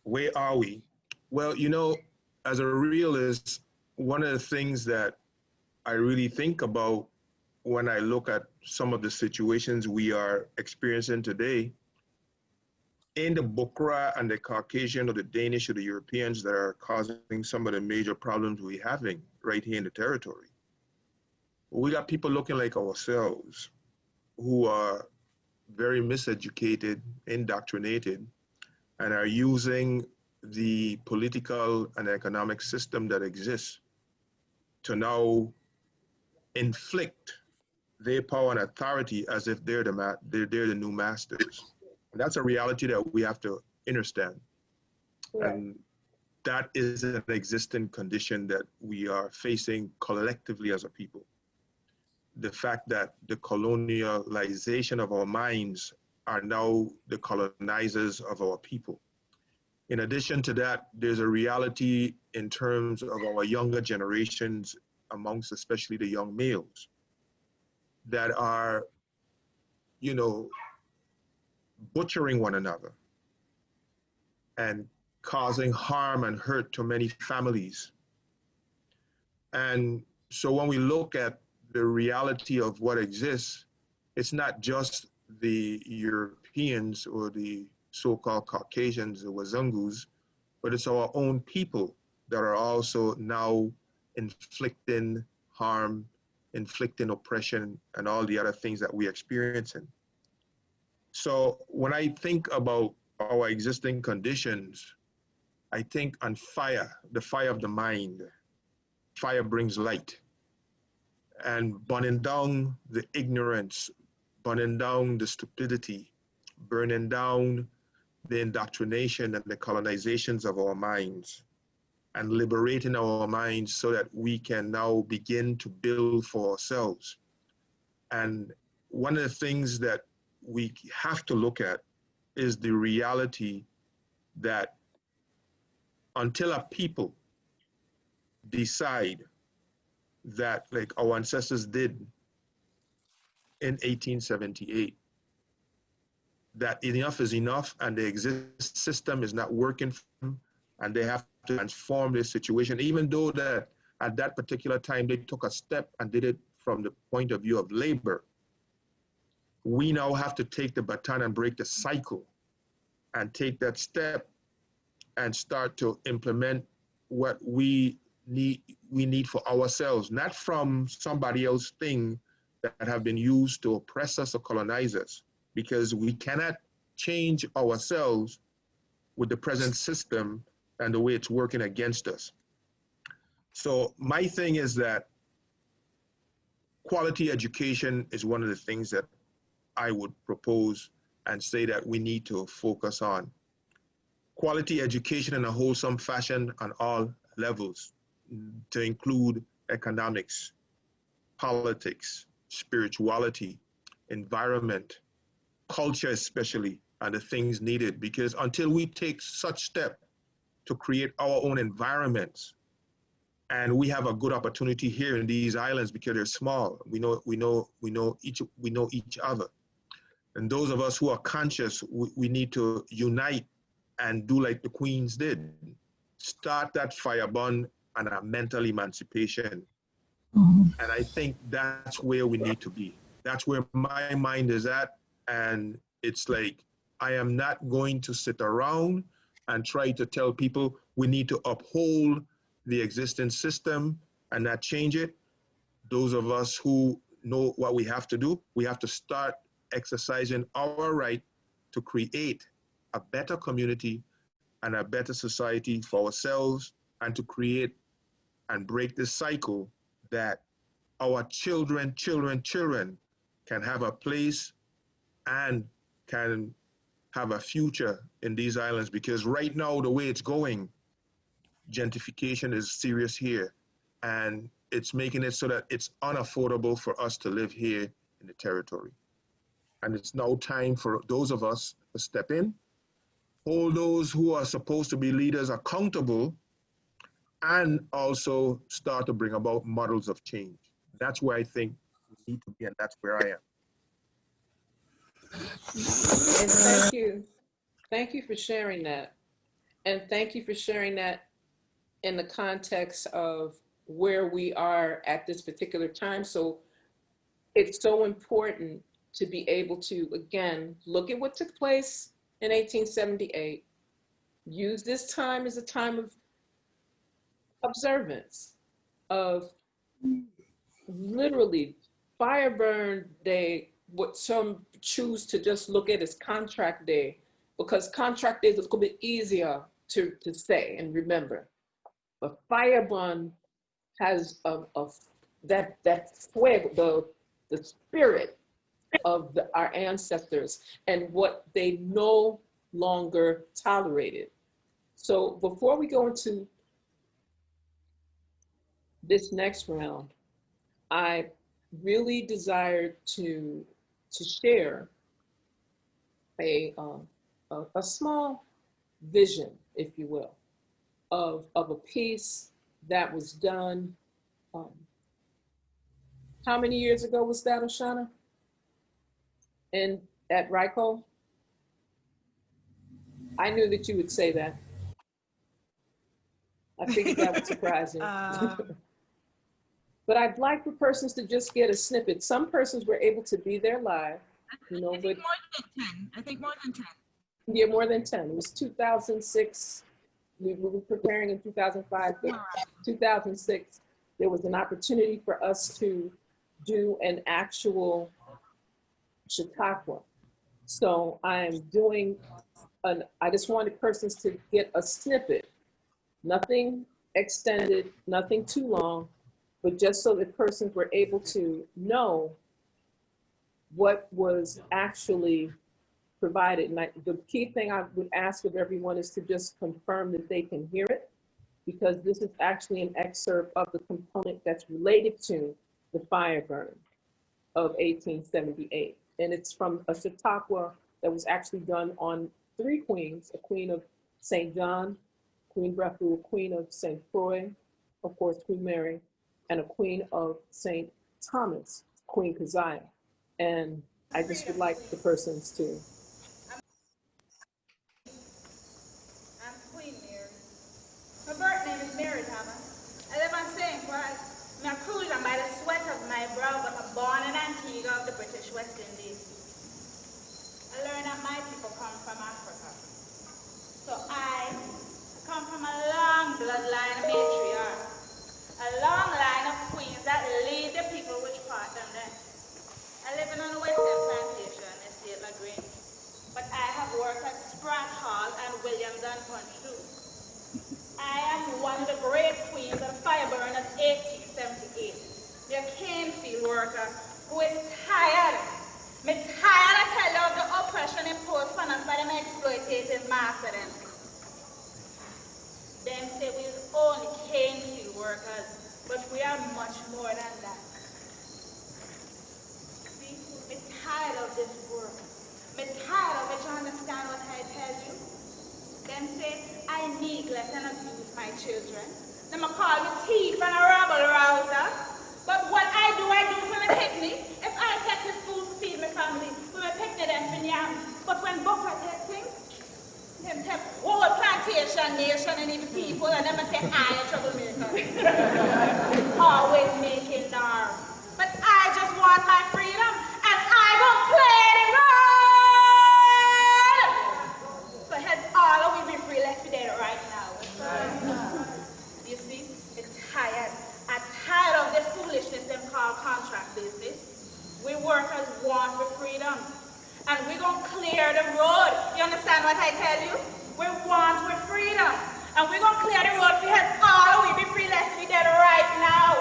Where are we? Well, you know, as a realist, one of the things that I really think about when I look at some of the situations we are experiencing today, in the Bokra and the Caucasian or the Danish or the Europeans that are causing some of the major problems we're having right here in the territory. We got people looking like ourselves who are very miseducated, indoctrinated, and are using the political and economic system that exists to now inflict their power and authority as if they're the new masters. And that's a reality that we have to understand. Right. And that is an existing condition that we are facing collectively as a people. The fact that the colonialization of our minds are now the colonizers of our people. In addition to that, there's a reality in terms of our younger generations, amongst especially the young males, that are, you know, butchering one another and causing harm and hurt to many families. And so when we look at the reality of what exists, it's not just the Europeans or the so-called Caucasians, the Wazungus, but it's our own people that are also now inflicting harm, inflicting oppression, and all the other things that we're experiencing. So when I think about our existing conditions, I think on fire, the fire of the mind. Fire brings light. And burning down the ignorance, burning down the stupidity, burning down the indoctrination and the colonizations of our minds, and liberating our minds so that we can now begin to build for ourselves. And one of the things that we have to look at is the reality that until a people decide that, like our ancestors did in 1878, that enough is enough and the existing system is not working for them, and they have to transform this situation, even though that at that particular time they took a step and did it from the point of view of labor. We now have to take the baton and break the cycle and take that step and start to implement what we need for ourselves, not from somebody else's thing that have been used to oppress us or colonize us, because we cannot change ourselves with the present system and the way it's working against us. So my thing is that quality education is one of the things that I would propose and say that we need to focus on. Quality education in a wholesome fashion on all levels, to include economics, politics, spirituality, environment, culture especially, are the things needed, because until we take such step to create our own environments, and we have a good opportunity here in these islands because they're small. We know each other. And those of us who are conscious, we need to unite and do like the Queens did. Start that fire burn and a mental emancipation. And I think that's where we need to be. That's where my mind is at. And it's like, I am not going to sit around and try to tell people we need to uphold the existing system and not change it. Those of us who know what we have to do, we have to start exercising our right to create a better community and a better society for ourselves, and to create and break this cycle that our children can have a place and can have a future in these islands. Because right now, the way it's going, gentrification is serious here. And it's making it so that it's unaffordable for us to live here in the territory. And it's now time for those of us to step in, hold those who are supposed to be leaders accountable, and also start to bring about models of change. That's where I think we need to be, and that's where I am. And thank you. Thank you for sharing that. And thank you for sharing that in the context of where we are at this particular time. So it's so important to be able to, again, look at what took place in 1878, use this time as a time of observance, of literally Fiyahbun Day, what some choose to just look at as contract day, because contract day is a little bit easier to say and remember. But Fiyahbun has that fuego, the spirit of our ancestors and what they no longer tolerated. So before we go into this next round, I really desired to share a small vision, if you will, of a piece that was done. How many years ago was that, Oceana? And at RICO? I knew that you would say that. I figured that would surprise you. But I'd like for persons to just get a snippet. Some persons were able to be there live, you know, but more than 10. I think more than 10. Yeah, more than 10. It was 2006. We were preparing in 2005, but 2006, there was an opportunity for us to do an actual Chautauqua. So I'm doing I just wanted persons to get a snippet, nothing extended, nothing too long, but just so that persons were able to know what was actually provided. And the key thing I would ask of everyone is to just confirm that they can hear it, because this is actually an excerpt of the component that's related to the Fiyahbun of 1878. And it's from a Chautauqua that was actually done on 3 queens, a queen of St. John, Queen Brefu, a queen of St. Croix, of course, Queen Mary, and a queen of St. Thomas, Queen Keziah. And I just would like the persons to. I'm Queen Mary. My birth name is Mary Thomas. I live on St. Croix. I'm a Cruiser by the sweat of my brow, but I'm born in Antigua of the British West Indies. I learned that my people come from Africa. So I come from a long bloodline of matriarchs, a long line of queens that lead the people which part them then. I live in on the Western Plantation, Estate La Green, but I have worked at Spratt Hall and Williams and Punch too. I am one of the great queens of Fiyahbun of 1878, the cane field worker who is tired. Me tired, I tell you, of the oppression imposed on us by them exploitative master them. Them say we're only cane field workers, but we are much more than that. See, me tired of this work. Me tired of it, you understand what I tell you? Them say I neglect and abuse my children. Them call me thief and a rabble rouser. But what I do for my picnic. If I take this food to feed my family, we will picnic them for yam. But when Booker takes things, them take whole plantation, nation, and even people, and them say I a troublemaker. Always making narm. But I just want my freedom, and I don't play the role. So help all of we be free. Let's be there right now. You see, it's tired. I'm tired of this foolishness them call contract business. We workers want for freedom. And we're going to clear the road. You understand what I tell you? We want for freedom. And we're going to clear the road for help all we be free. Let's be there right now.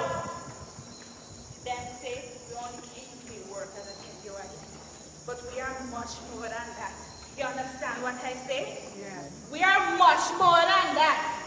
Then say, we only keep field workers, I think you're right. But we are much more than that. You understand what I say? Yes. We are much more than that.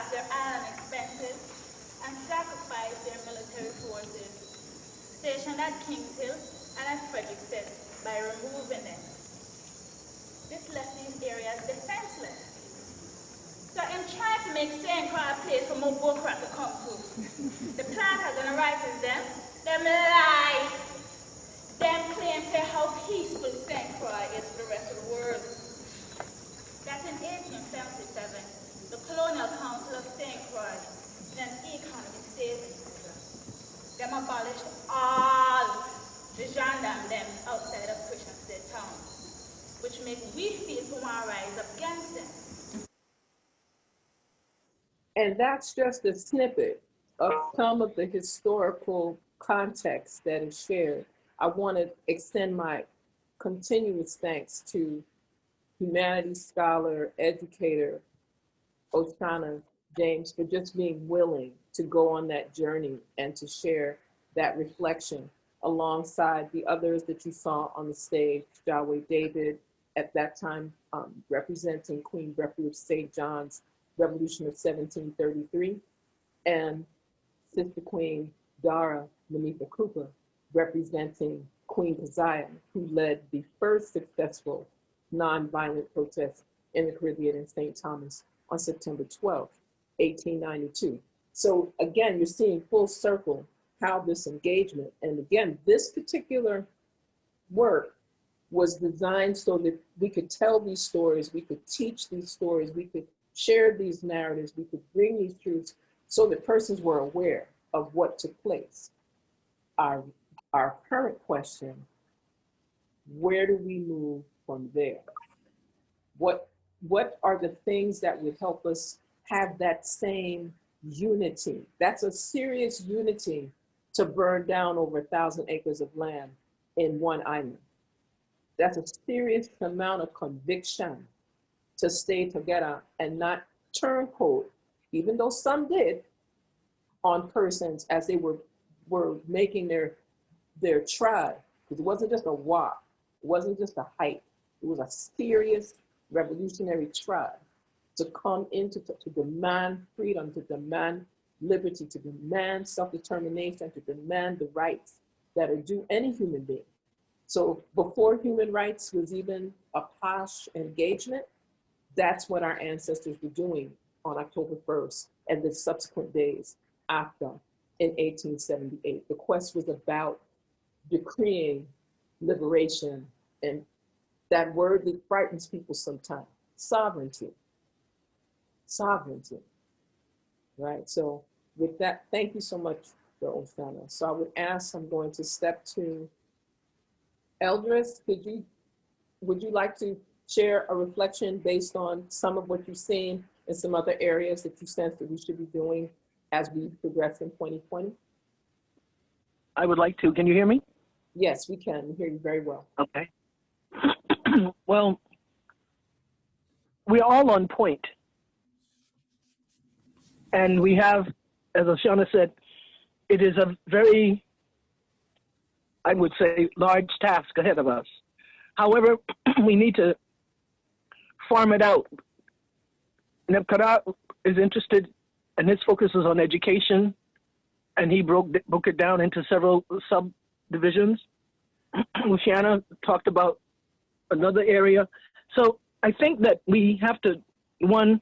off their island expenses and sacrificed their military forces stationed at Kings Hill and at Frederickstead by removing them. This left these areas defenseless. So in trying to make St. Croix a place for more bullcrap to come to, the planters and the writers them lie. Them claim to how peaceful St. Croix is for the rest of the world. That in 1877, the Colonial Council of St. Croix, in an economic statement, them abolished all the gendarme them outside of Christian State Town, which make we feel to want to rise up against them. And that's just a snippet of some of the historical context that is shared. I want to extend my continuous thanks to humanities scholar, educator, Oceana James, for just being willing to go on that journey and to share that reflection alongside the others that you saw on the stage, Yahweh David, at that time representing Queen Beverly of St. John's Revolution of 1733, and Sister Queen DaraMonifah Cooper, representing Queen Keziah, who led the first successful nonviolent protest in the Caribbean in St. Thomas on September 12, 1892. So again, you're seeing full circle how this engagement, and again, this particular work was designed so that we could tell these stories, we could teach these stories, we could share these narratives, we could bring these truths so that persons were aware of what took place. Our current question, where do we move from there? What are the things that would help us have that same unity? That's a serious unity to burn down over 1,000 acres of land in one island. That's a serious amount of conviction to stay together and not turncoat, even though some did, on persons as they were making their tribe. Because it wasn't just a walk, it wasn't just a hike, it was a serious revolutionary tribe to come into, to demand freedom, to demand liberty, to demand self-determination, to demand the rights that are due any human being. So before human rights was even a posh engagement, that's what our ancestors were doing on October 1st and the subsequent days after in 1878. The quest was about decreeing liberation, and that word that frightens people sometimes, sovereignty, right? So with that, thank you so much, Oceana. So I would ask, I'm going to step to Eldress. Would you like to share a reflection based on some of what you've seen in some other areas that you sense that we should be doing as we progress in 2020? I would like to. Can you hear me? Yes, we can. We hear you very well. Okay. Well, we're all on point. And we have, as Oceana said, it is a very, I would say, large task ahead of us. However, we need to farm it out. K.R is interested, and his focus is on education, and he broke it down into several subdivisions. Oceana talked about another area. So I think that we have to, one,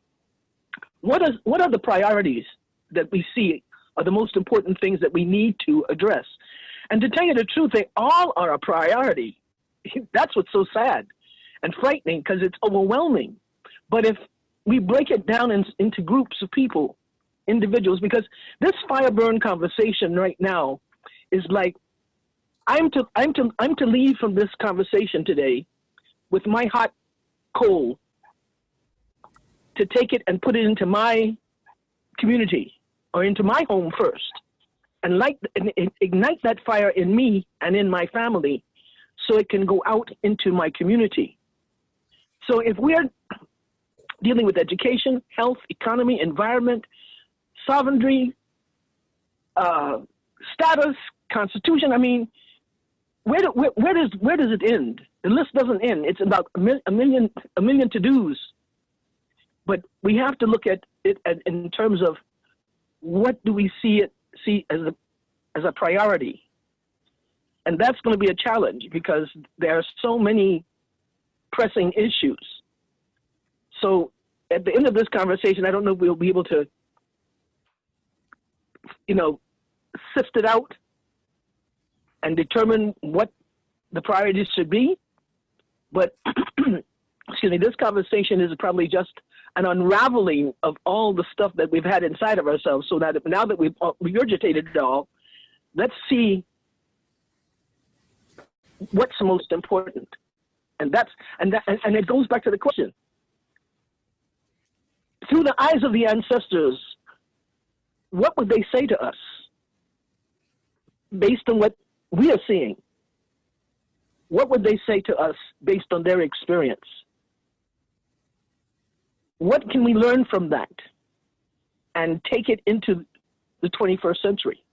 what are the priorities that we see are the most important things that we need to address? And to tell you the truth, they all are a priority. That's what's so sad and frightening, because it's overwhelming. But if we break it down into groups of people, individuals, because this fire burn conversation right now is like, I'm to leave from this conversation today with my hot coal to take it and put it into my community or into my home first, and ignite that fire in me and in my family so it can go out into my community. So if we're dealing with education, health, economy, environment, sovereignty, status, constitution, I mean, where does it end? The list doesn't end. It's about a million to-dos. but we have to look at it in terms of what do we see as a priority. And that's going to be a challenge because there are so many pressing issues. So at the end of this conversation, I don't know if we'll be able to, sift it out and determine what the priorities should be. But, excuse me, this conversation is probably just an unraveling of all the stuff that we've had inside of ourselves, so that now that we've regurgitated it all, let's see what's most important. And it goes back to the question. Through the eyes of the ancestors, what would they say to us based on what we are seeing? What would they say to us based on their experience? What can we learn from that and take it into the 21st century?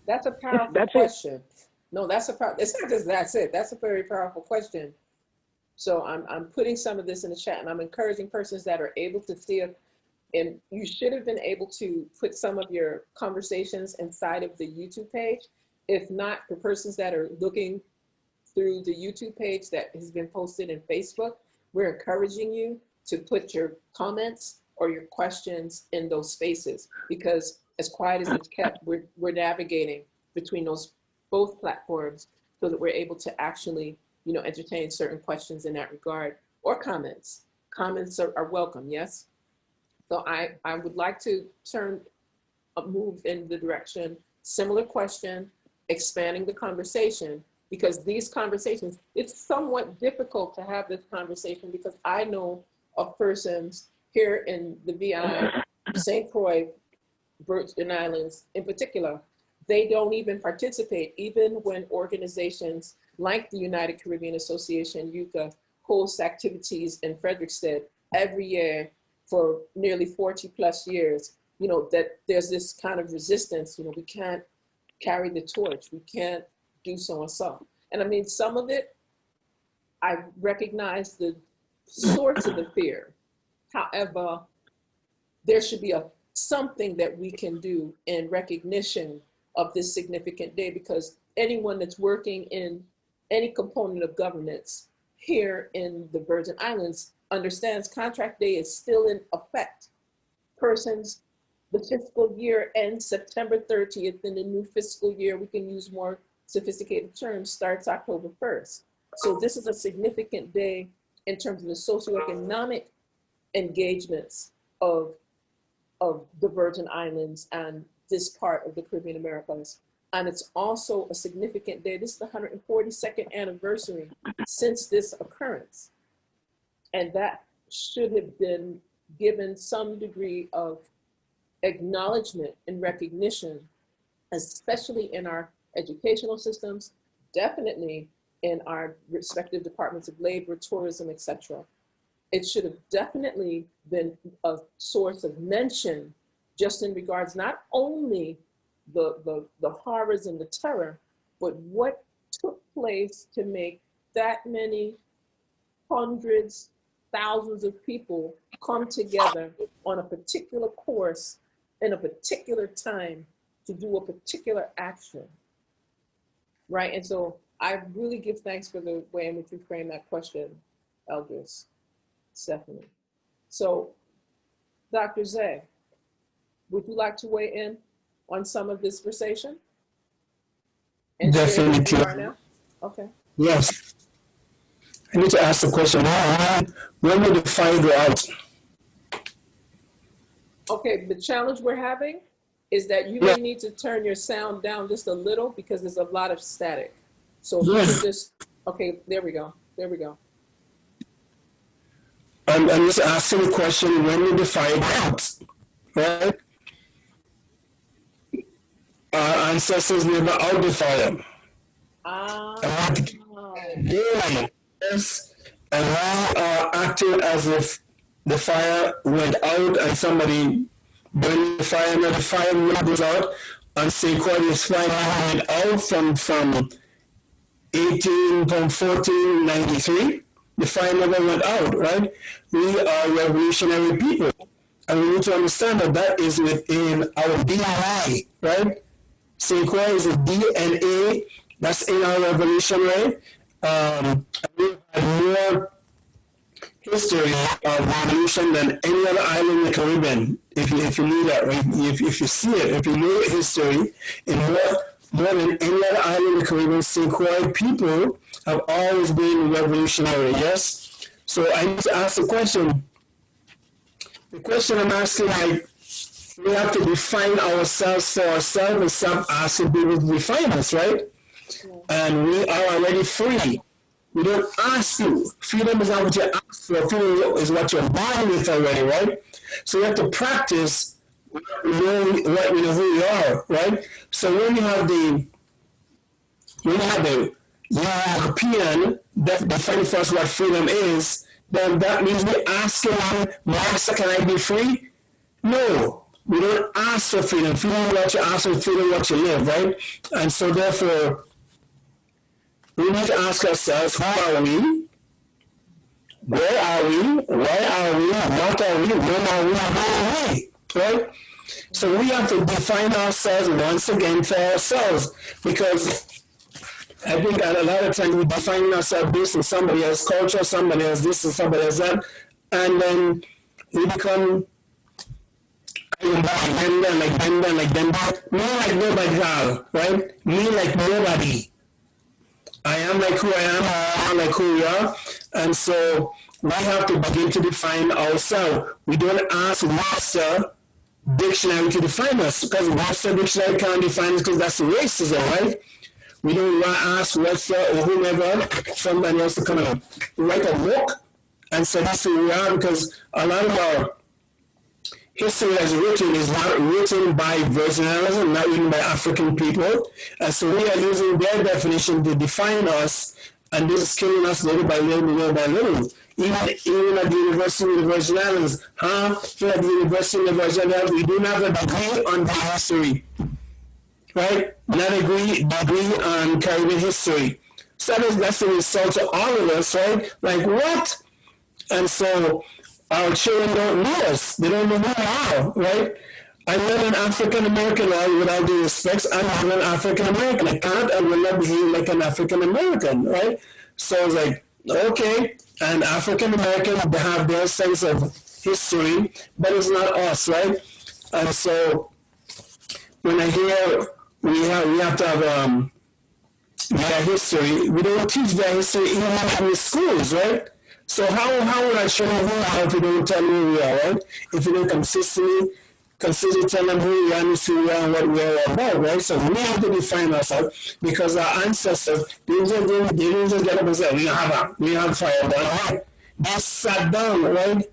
That's a powerful question. No, it's not just that's it. That's a very powerful question. So I'm putting some of this in the chat, and I'm encouraging persons that are able to see it. And you should have been able to put some of your conversations inside of the YouTube page. If not, for persons that are looking through the YouTube page that has been posted in Facebook, we're encouraging you to put your comments or your questions in those spaces, because as quiet as it's kept, we're navigating between both platforms so that we're able to actually, entertain certain questions in that regard, or comments. Comments are welcome, yes? So I would like to move in the direction, similar question, expanding the conversation, because these conversations, it's somewhat difficult to have this conversation because I know of persons here in the VI, St. Croix, Virgin Islands in particular, they don't even participate, even when organizations like the United Caribbean Association, UCA, hosts activities in Frederiksted every year for nearly 40 plus years, that there's this kind of resistance, we can't carry the torch, we can't do so and so. And I mean, some of it, I recognize the source of the fear. However, there should be something that we can do in recognition of this significant day, because anyone that's working in any component of governance here in the Virgin Islands understands contract day is still in effect. Persons, the fiscal year ends September 30th, and the new fiscal year, we can use more sophisticated terms, starts October 1st. So this is a significant day in terms of the socioeconomic engagements of the Virgin Islands and this part of the Caribbean Americas. And it's also a significant day. This is the 142nd anniversary since this occurrence. And that should have been given some degree of acknowledgement and recognition, especially in our educational systems, definitely in our respective departments of labor, tourism, etc. It should have definitely been a source of mention, just in regards not only the horrors and the terror, but what took place to make that many hundreds, thousands of people come together on a particular course in a particular time to do a particular action, right? And so I really give thanks for the way in which you frame that question, Eldress, Stephanie. So, Dr. Zay, would you like to weigh in on some of this conversation? Definitely. Okay. Yes. I need to ask the question, when will the fire go out? Okay, the challenge we're having is that you may need to turn your sound down just a little because there's a lot of static. So if you can just, okay, there we go. There we go. I'm just asking the question, when will the fire go out? Right? Our ancestors never out the fire. Daylight. Yes. And we are acting as if the fire went out and somebody burned the fire, and the fire goes out, and say, "Quite is fire went out from 1493, the fire never went out, right? We are revolutionary people. And we need to understand that that is within our DNA, right? St. Croix is a DNA that's in our revolution, right? We have more history of revolution than any other island in the Caribbean, if you knew that, right? If you see it, if you know history, in more than any other island in the Caribbean, St. Croix people have always been revolutionary, yes? So I need to ask a question. The question I'm asking, like, we have to define ourselves for ourselves and stop asking people to define us, right? And we are already free. We don't ask you. Freedom is not what you ask for. Freedom is what you're born with already, right? So we have to practice knowing what we know who we are, right? So when you have the European defining for us what freedom is, then that means we're asking one, Master, can I be free? No, we don't ask for freedom. Freedom is what you ask for, freedom is what you live, right? And so therefore, we need to ask ourselves, who are we? Where are we? Why are we? What are we? When are we? Who are we? Right? So we have to define ourselves once again for ourselves, because I think a lot of times we define ourselves based on somebody else's culture, somebody else this and somebody else that, and then we become like them, me like nobody, right? Me like nobody. I am like who I am like who we are, and so we have to begin to define ourselves. We don't ask Webster Dictionary to define us, because Webster Dictionary can't define us, because that's racism, right? We don't ask Webster or whomever, somebody else, to come and write a book and say that's who we are, because a lot of our history that's written is not written by virginalism, not written by African people. And so we are using their definition to define us, and this is killing us little by little, little by little. Even at the University of the Virgin Islands, here at the University of the Virgin Islands, we do not have a degree on their history, right? Not a degree on Caribbean history. So that's an insult to all of us, right? Like, what? And so our children don't know us. They don't know who we are, right? I'm not an African American, with all due respect. I'm not an African American. I can't and will not behave like an African American, right? So it's like, okay, and African American, they have their sense of history, but it's not us, right? And so when I hear we have to have their history, we don't teach their history even in the schools, right? So how would I show them who we are if we don't tell them who we are, right? If we don't consistently tell them who we are and who we are and what we are about, right? So we have to define ourselves, because our ancestors, they didn't just get up and say, we have Fiyahbun, right? They sat down, right?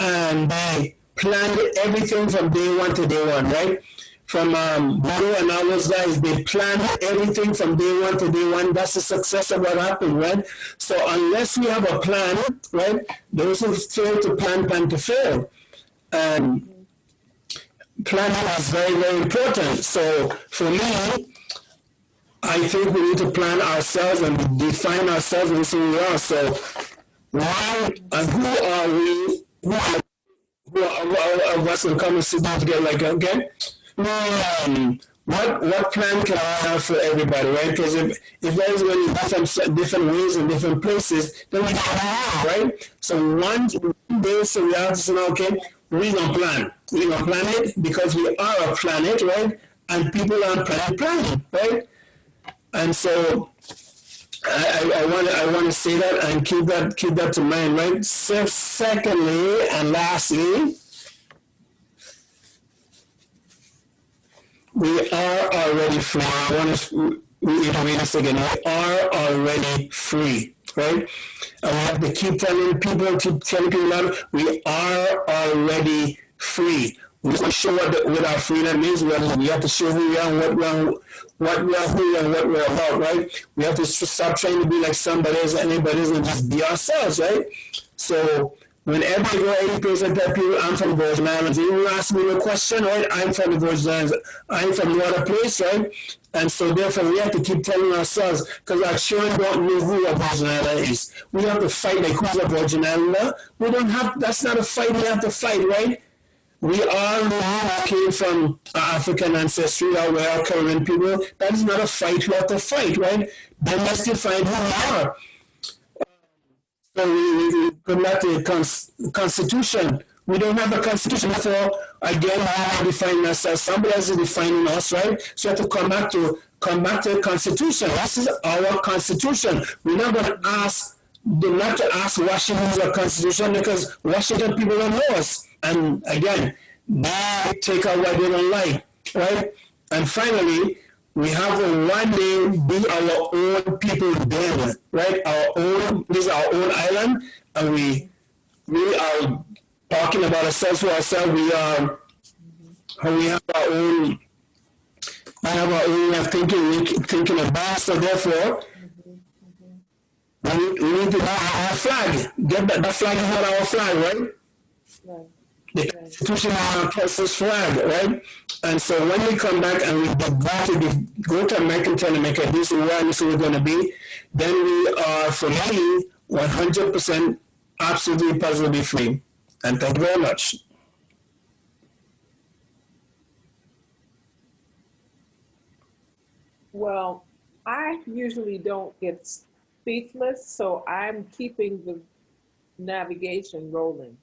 And they planned everything from day one to day one, right? From Budo and all those guys, they planned everything from day one to day one. That's the success of what happened, right? So unless we have a plan, right, those who fail to plan to fail. Planning is very, very important. So for me, I think we need to plan ourselves and define ourselves and who we are. So why and who are we? Who are of us will come and sit down together like, okay? What plan can I have for everybody, right? Because if there's many different ways in different places, then we don't have, right? So one day, so we have to say, okay, we're going to plan. We're going to plan it because we are a planet, right? And people are planning, right? And so I want to say that and keep that to mind, right? So secondly and lastly, we are already free. I want to reiterate this again. We are already free, right? And we have to keep telling people that we are already free. We have to show what our freedom is. We have to show who we are and what we are, who we are, and what we're about, right? We have to stop trying to be like somebody else, anybody else, and just be ourselves, right? So Whenever you go any place and tell people I'm from Virgin Islands, you ask me a question, right? I'm from the Virgin Islands. I'm from no other place, right? And so therefore we have to keep telling ourselves, because our children don't know who a Virgin Islander is. We have to fight like who's a Virgin Islander. We don't have, that's not a fight we have to fight, right? We all know we came from African ancestry, or we are Caribbean people. That is not a fight we have to fight, right? Then let's define who we are. So we come back to the Constitution. We don't have a Constitution. Therefore, again, we are defining ourselves. Somebody else is defining us, right? So we have to come back to the Constitution. This is our Constitution. We're not going to ask, not to ask Washington's Constitution, because Washington people don't know us. And again, they take out what they don't like, right? And finally, we have to one day be our own people then, right? This is our own island, and we are talking about ourselves for ourselves. We have our own way of thinking about. So therefore, we need to have our flag. That flag is not our flag, right? Right. The Constitution is our person's flag, right? And so when we come back and we go to Mack and tell them, okay, this is where we're going to be, then we are, for me, 100% absolutely positively free. And thank you very much. Well, I usually don't get speechless, so I'm keeping the navigation rolling.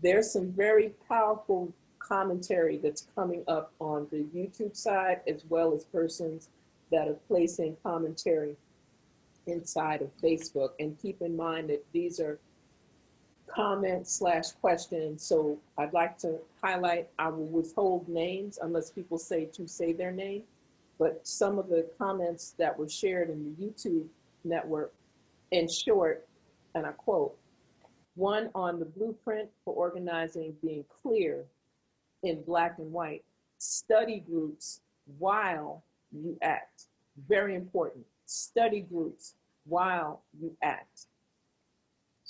There's some very powerful commentary that's coming up on the YouTube side, as well as persons that are placing commentary inside of Facebook. And keep in mind that these are comments/questions. So I'd like to highlight, I will withhold names unless people say their name. But some of the comments that were shared in the YouTube network, in short, and I quote, one on the blueprint for organizing being clear in black and white, study groups while you act. Very important, study groups while you act.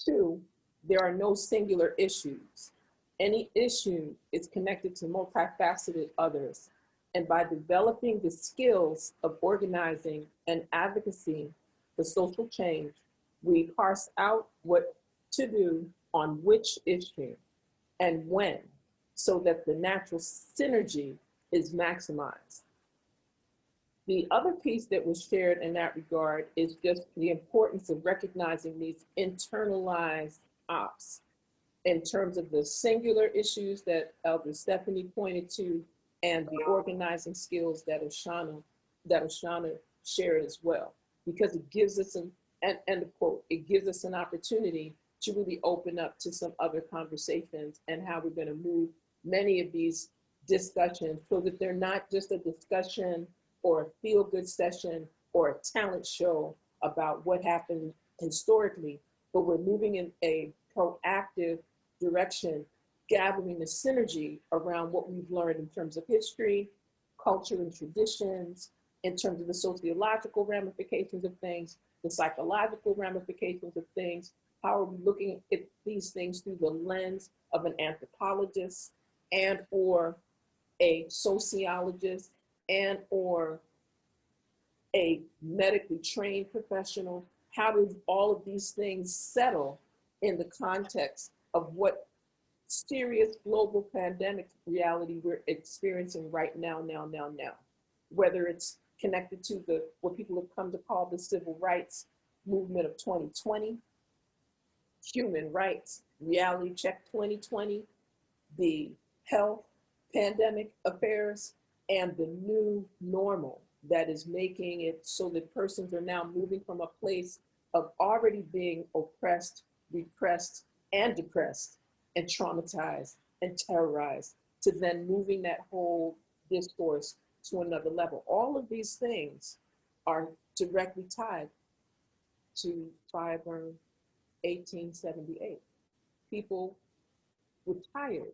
2, there are no singular issues. Any issue is connected to multifaceted others. And by developing the skills of organizing and advocacy for social change, we parse out what to do on which issue and when, so that the natural synergy is maximized. The other piece that was shared in that regard is just the importance of recognizing these internalized ops in terms of the singular issues that Elder Stephanie pointed to, and the organizing skills that Oceana shared as well, because it gives us end of quote, it gives us an opportunity to really open up to some other conversations and how we're going to move many of these discussions so that they're not just a discussion or a feel-good session or a talent show about what happened historically, but we're moving in a proactive direction, gathering the synergy around what we've learned in terms of history, culture and traditions, in terms of the sociological ramifications of things, the psychological ramifications of things. How are we looking at these things through the lens of an anthropologist and or a sociologist and or a medically trained professional? How do all of these things settle in the context of what serious global pandemic reality we're experiencing right now? Whether it's connected to what people have come to call the civil rights movement of 2020, human rights, reality check 2020, the health pandemic affairs, and the new normal that is making it so that persons are now moving from a place of already being oppressed, repressed, and depressed, and traumatized and terrorized, to then moving that whole discourse to another level. All of these things are directly tied to Fiyahbun 1878. People were tired,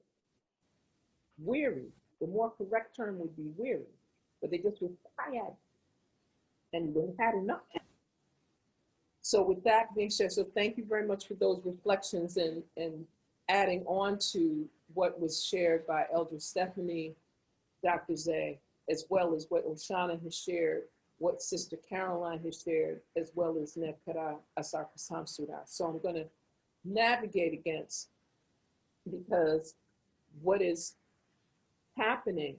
weary. The more correct term would be weary, but they just were tired and they had enough. So with that being said, so thank you very much for those reflections and adding on to what was shared by Elder Stephanie, Dr. Zay, as well as what Oceana has shared, what Sister Caroline has shared, as well as Nepkara Asar K.R. So I'm going to navigate against, because what is happening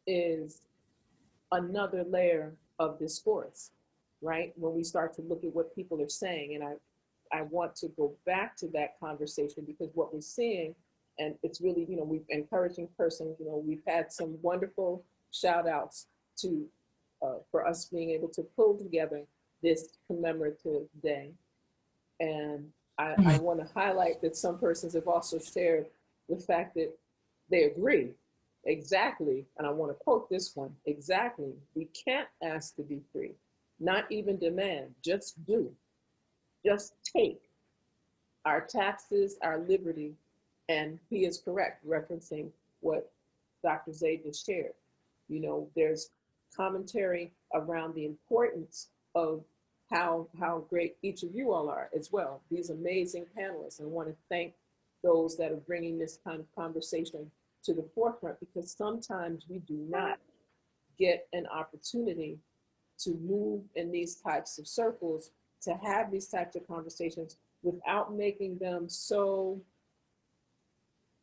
is another layer of discourse, right? When we start to look at what people are saying. And I want to go back to that conversation, because what we're seeing, and it's really, we've encouraging person, we've had some wonderful shout outs to, for us being able to pull together this commemorative day. And I want to highlight that some persons have also shared the fact that they agree. Exactly, and I want to quote this one, exactly. We can't ask to be free, not even demand, just do. Just take our taxes, our liberty, and he is correct, referencing what Dr. Zay just shared. There's commentary around the importance of how great each of you all are as well, these amazing panelists. And I want to thank those that are bringing this kind of conversation to the forefront, because sometimes we do not get an opportunity to move in these types of circles, to have these types of conversations without making them so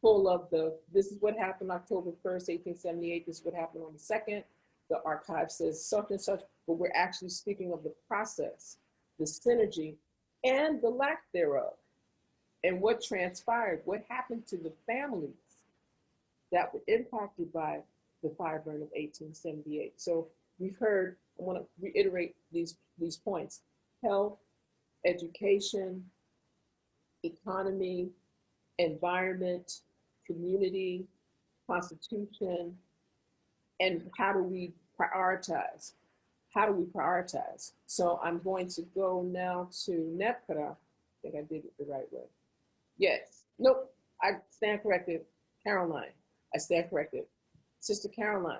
full of this is what happened October 1st, 1878, this is what happened on the 2nd, the archive says such and such, but we're actually speaking of the process, the synergy, and the lack thereof, and what transpired, what happened to the families that were impacted by the fire burn of 1878. So we've heard, I want to reiterate these points: health, education, economy, environment, community, constitution, and how do we prioritize? How do we prioritize? So I'm going to go now to Nepkara. I think I did it the right way. Yes, nope, I stand corrected. Caroline, I stand corrected. Sister Caroline,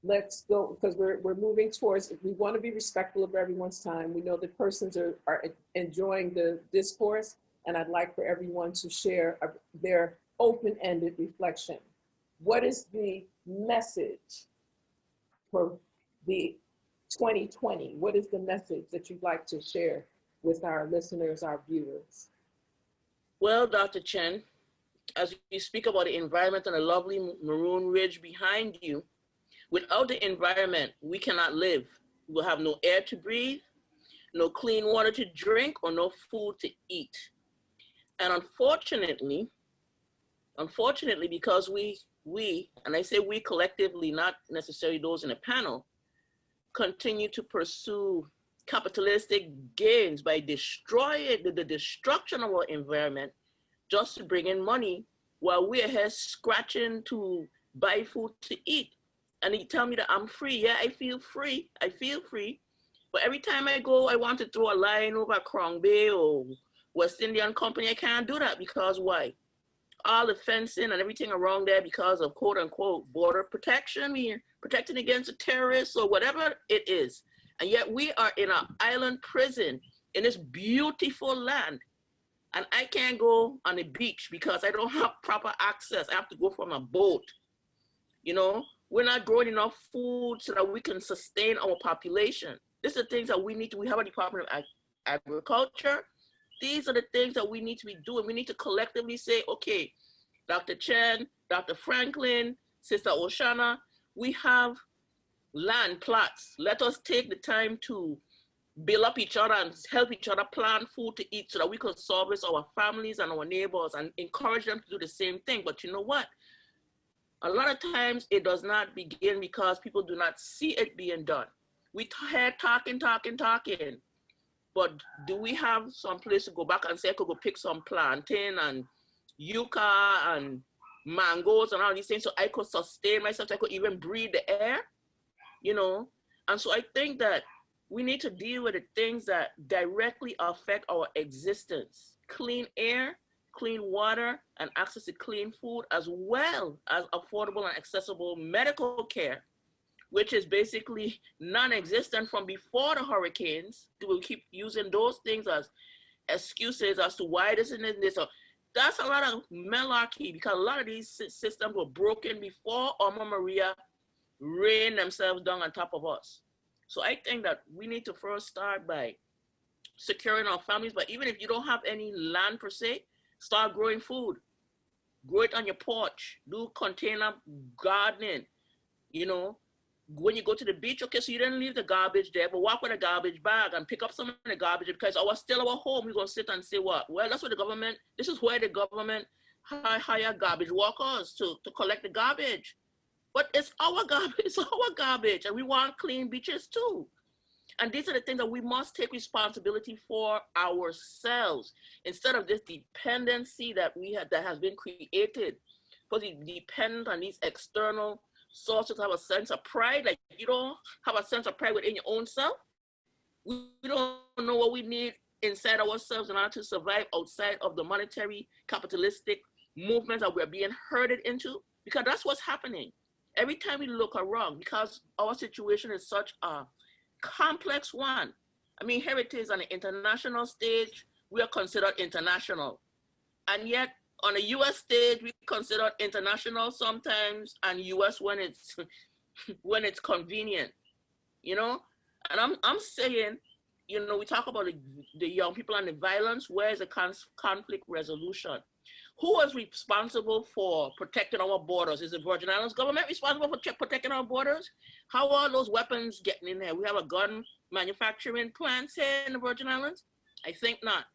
let's go, because we're moving towards, we want to be respectful of everyone's time. We know that persons are enjoying the discourse, and I'd like for everyone to share their open-ended reflection. What is the message for the 2020? What is the message that you'd like to share with our listeners, our viewers? Well, Dr. Chen, as you speak about the environment and the lovely Maroon Ridge behind you, without the environment, we cannot live. We'll have no air to breathe, no clean water to drink, or no food to eat. And unfortunately, because we, and I say we collectively, not necessarily those in the panel, continue to pursue capitalistic gains by destroying the destruction of our environment just to bring in money, while we're here scratching to buy food to eat. And you tell me that I'm free. Yeah, I feel free. But every time I go, I want to throw a line over Croix Bay or West Indian Company. I can't do that because why? All the fencing and everything around there, because of quote unquote border protection, we're protecting against the terrorists or whatever it is. And yet we are in an island prison in this beautiful land. And I can't go on the beach because I don't have proper access. I have to go from a boat. We're not growing enough food so that we can sustain our population. These are things that we need to, we have a Department of Agriculture. These are the things that we need to be doing. We need to collectively say, okay, Dr. Chen, Dr. Franklin, Sister Oceana, we have land plots. Let us take the time to build up each other and help each other plant food to eat so that we can service our families and our neighbors and encourage them to do the same thing. But you know what? A lot of times it does not begin because people do not see it being done. We hear talking, but do we have some place to go back and say, I could go pick some plantain and yucca and mangoes and all these things so I could sustain myself, so I could even breathe the air, And so I think that we need to deal with the things that directly affect our existence. Clean air, clean water, and access to clean food, as well as affordable and accessible medical care, which is basically non-existent from before the hurricanes. We will keep using those things as excuses as to why this and this. So that's a lot of malarkey, because a lot of these systems were broken before Oma Maria rained themselves down on top of us. So I think that we need to first start by securing our families. But even if you don't have any land per se, start growing food. Grow it on your porch. Do container gardening. You know, when you go to the beach, okay, so you didn't leave the garbage there, but walk with a garbage bag and pick up some of the garbage, because still our home. We're going to sit and say what? Well, that's what the government, this is where the government hire garbage workers to collect the garbage. But it's our garbage, and we want clean beaches too. And these are the things that we must take responsibility for ourselves, instead of this dependency that that has been created. Because we depend on these external sources to have a sense of pride. Like, you don't have a sense of pride within your own self. We don't know what we need inside ourselves in order to survive outside of the monetary capitalistic movements that we're being herded into, because that's what's happening. Every time we look around, because our situation is such a complex one. I mean, here it is on the international stage, we are considered international. And yet on the US stage, we consider international sometimes, and US when it's convenient, you know? And I'm saying, you know, we talk about the young people and the violence. Where is the conflict resolution? Who is responsible for protecting our borders? Is the Virgin Islands government responsible for protecting our borders? How are those weapons getting in there? We have a gun manufacturing plant here in the Virgin Islands? I think not.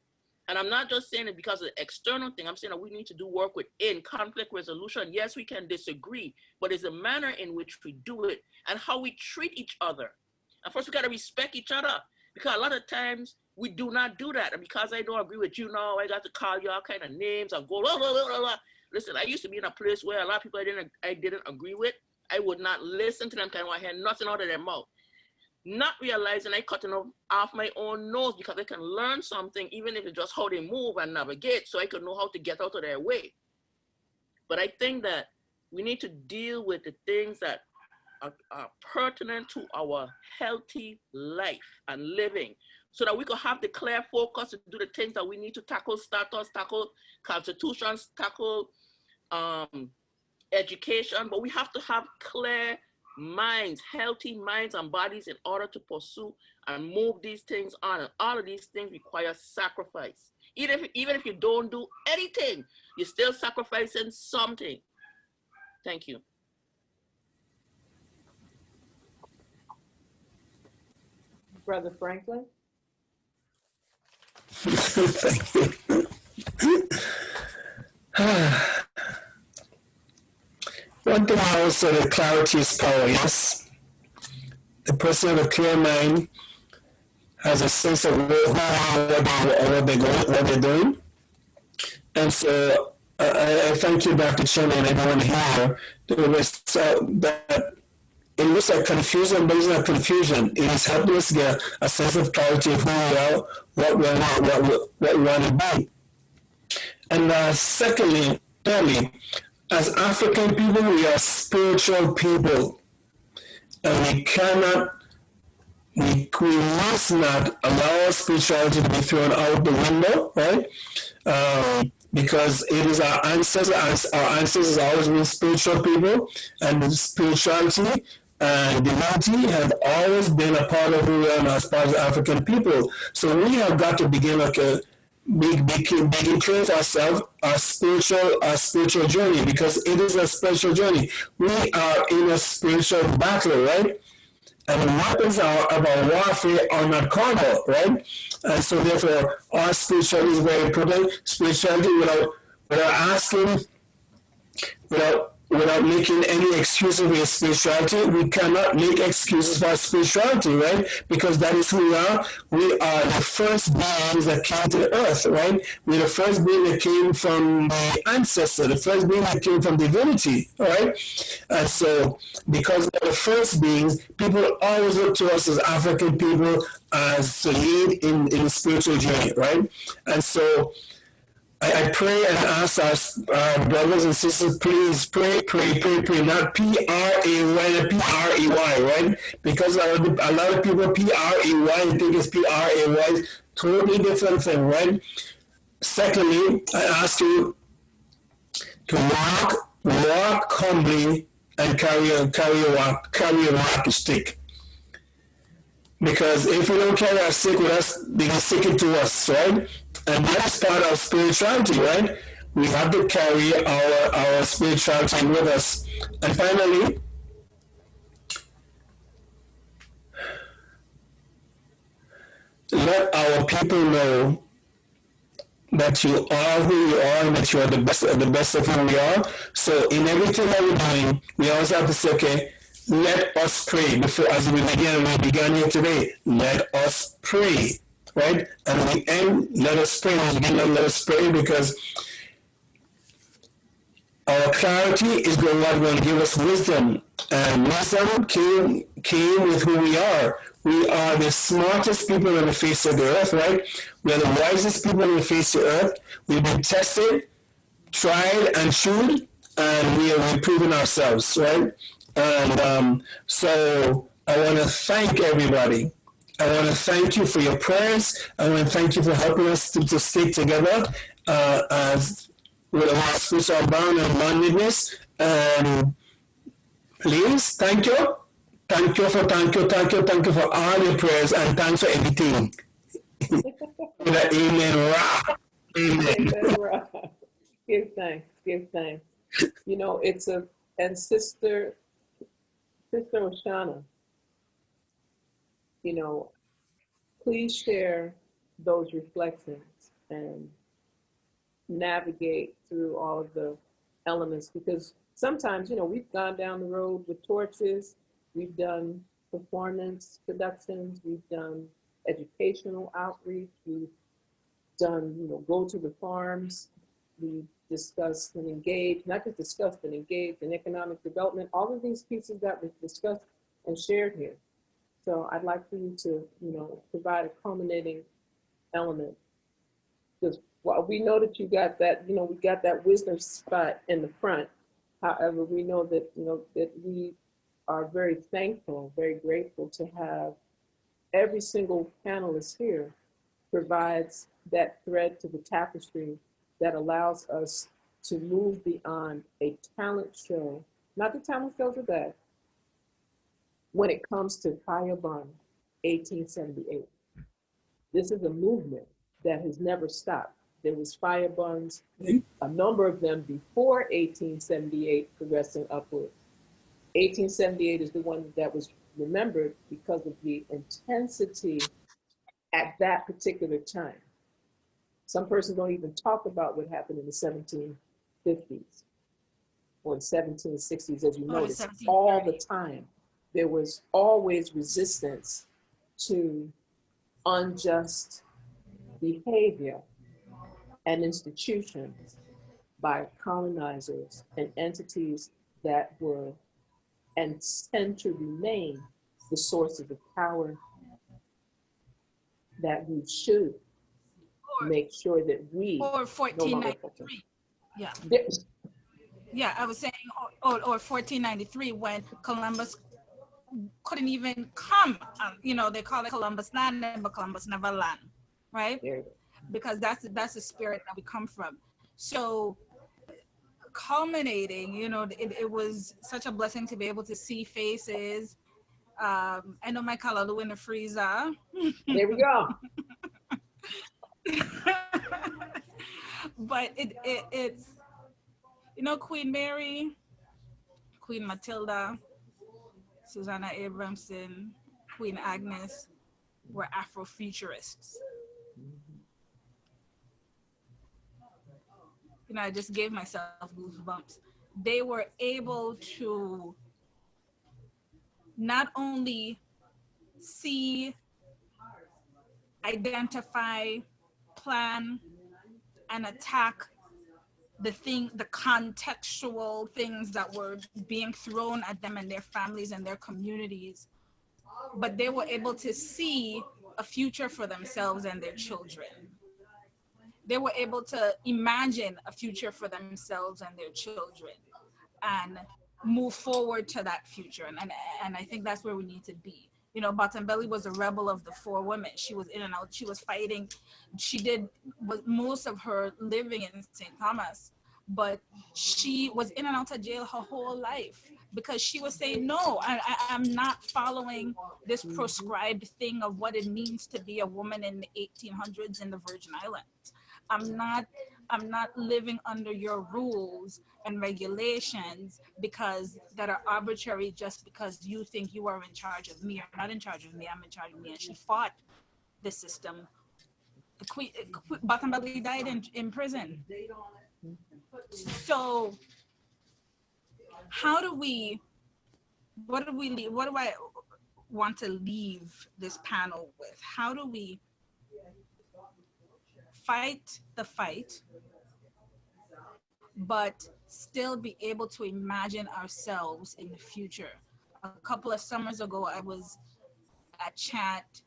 And I'm not just saying it because of the external thing. I'm saying that we need to do work within conflict resolution. Yes, we can disagree, but it's the manner in which we do it and how we treat each other. And first, we got to respect each other, because a lot of times we do not do that. And because I don't agree with you now, I got to call you all kind of names and go, blah, blah, blah, blah, blah. Listen, I used to be in a place where a lot of people I didn't agree with. I would not listen to them, kind of I hear nothing out of their mouth. Not realizing I cutting off my own nose, because I can learn something, even if it's just how they move and navigate, so I can know how to get out of their way. But I think that we need to deal with the things that are pertinent to our healthy life and living, so that we could have the clear focus to do the things that we need to tackle: status, tackle constitutions, tackle education. But we have to have clear minds, healthy minds and bodies in order to pursue and move these things on. And all of these things require sacrifice. Even if you don't do anything, you're still sacrificing something. Thank you. Brother Franklin? Thank you. One thing I always say, that clarity is power, yes? The person with a clear mind has a sense of what they're doing. And so I thank you, Dr. Chen, and everyone here. That it looks like confusion, but it's not confusion. It is helping us get a sense of clarity of who we are, what we want to be. And thirdly, as African people, we are spiritual people. And we must not allow our spirituality to be thrown out the window, right? Because it is our ancestors. Our ancestors have always been spiritual people, and spirituality and divinity have always been a part of who we are as part of African people. So we have got to begin begin clear for ourselves our spiritual journey, because it is a spiritual journey. We are in a spiritual battle, right? And the weapons of our warfare are not carnal, right? And so therefore, our spirituality is very important. Spirituality without making any excuses for your spirituality. We cannot make excuses for our spirituality, right? Because that is who we are. We are the first beings that came to the earth, right? We're the first being that came from the ancestor, the first being that came from divinity, right? And so, because we're the first beings, people always look to us as African people as to lead in the spiritual journey, right? And so, I pray and ask our brothers and sisters, please pray, not P-R-A-Y, P-R-E-Y, right? Because a lot of people P-R-E-Y think it's P-R-A-Y totally different thing, right? Secondly, I ask you to walk humbly and carry your walking stick. Because if we don't carry our stick with us, they can stick it to us, right? And that's part of spirituality, right? We have to carry our spirituality with us. And finally, let our people know that you are who you are and that you are the best of who we are. So in everything that we're doing, we always have to say, okay, let us pray. Before, as we began here today, let us pray, right? And we end, let us pray. And again, let us pray, because our clarity is going to give us wisdom. And wisdom came with who we are. We are the smartest people on the face of the earth, right? We are the wisest people on the face of the earth. We've been tested, tried, and true, and we are improving ourselves, right? And so I want to thank everybody. I want to thank you for your prayers. I want to thank you for helping us to stay together as with our spiritual bond and bondedness. And please, thank you. Thank you for all your prayers, and thanks for everything. Amen. Amen. Give thanks. You know, and Sister Oceana, you know, please share those reflections and navigate through all of the elements, because sometimes, you know, we've gone down the road with torches, we've done performance productions, we've done educational outreach, we've done, you know, go to the farms, we discussed and engaged, not just discussed, but engaged in economic development, all of these pieces that were discussed and shared here. So I'd like for you to, you know, provide a culminating element. Because while we know that you got that, you know, we got that wisdom spot in the front. However, we know that, you know, that we are very thankful, very grateful to have every single panelist here provides that thread to the tapestry that allows us to move beyond a talent show. Not that talent shows are bad. When it comes to Fiyahbun, 1878, this is a movement that has never stopped. There was Fiyahbuns, a number of them before 1878, progressing upward. 1878 is the one that was remembered because of the intensity at that particular time. Some persons don't even talk about what happened in the 1750s or the 1760s, as you notice, all the time. There was always resistance to unjust behavior and institutions by colonizers and entities that were and tend to remain the sources of power that we should make sure that we or 1493. Yeah. Yeah, I was saying, or 1493, when Columbus couldn't even come. You know, they call it Columbus landing, but Columbus never land, right? Because that's the spirit that we come from. So culminating, you know, it was such a blessing to be able to see faces. I know my Kalalu in the freezer. There we go. But it's, you know, Queen Mary, Queen Matilda, Susanna Abramson, Queen Agnes were Afrofuturists. You know, I just gave myself goosebumps. They were able to not only see, identify, plan, and attack the contextual things that were being thrown at them and their families and their communities, but they were able to see a future for themselves and their children. They were able to imagine a future for themselves and their children and move forward to that future. And I think that's where we need to be. You know, Bottom Belly was a rebel of the 4 women. She was in and out. She was fighting. She did most of her living in St. Thomas, but she was in and out of jail her whole life because she was saying, no, I'm not following this prescribed thing of what it means to be a woman in the 1800s in the Virgin Islands. I'm not living under your rules and regulations because that are arbitrary just because you think you are in charge of me. You're not in charge of me, I'm in charge of me. And she fought the system. The Queen, Bottom Belly died in prison. So how do we, what do I want to leave this panel with? How do we fight the fight, but still be able to imagine ourselves in the future? A couple of summers ago, I was at Chat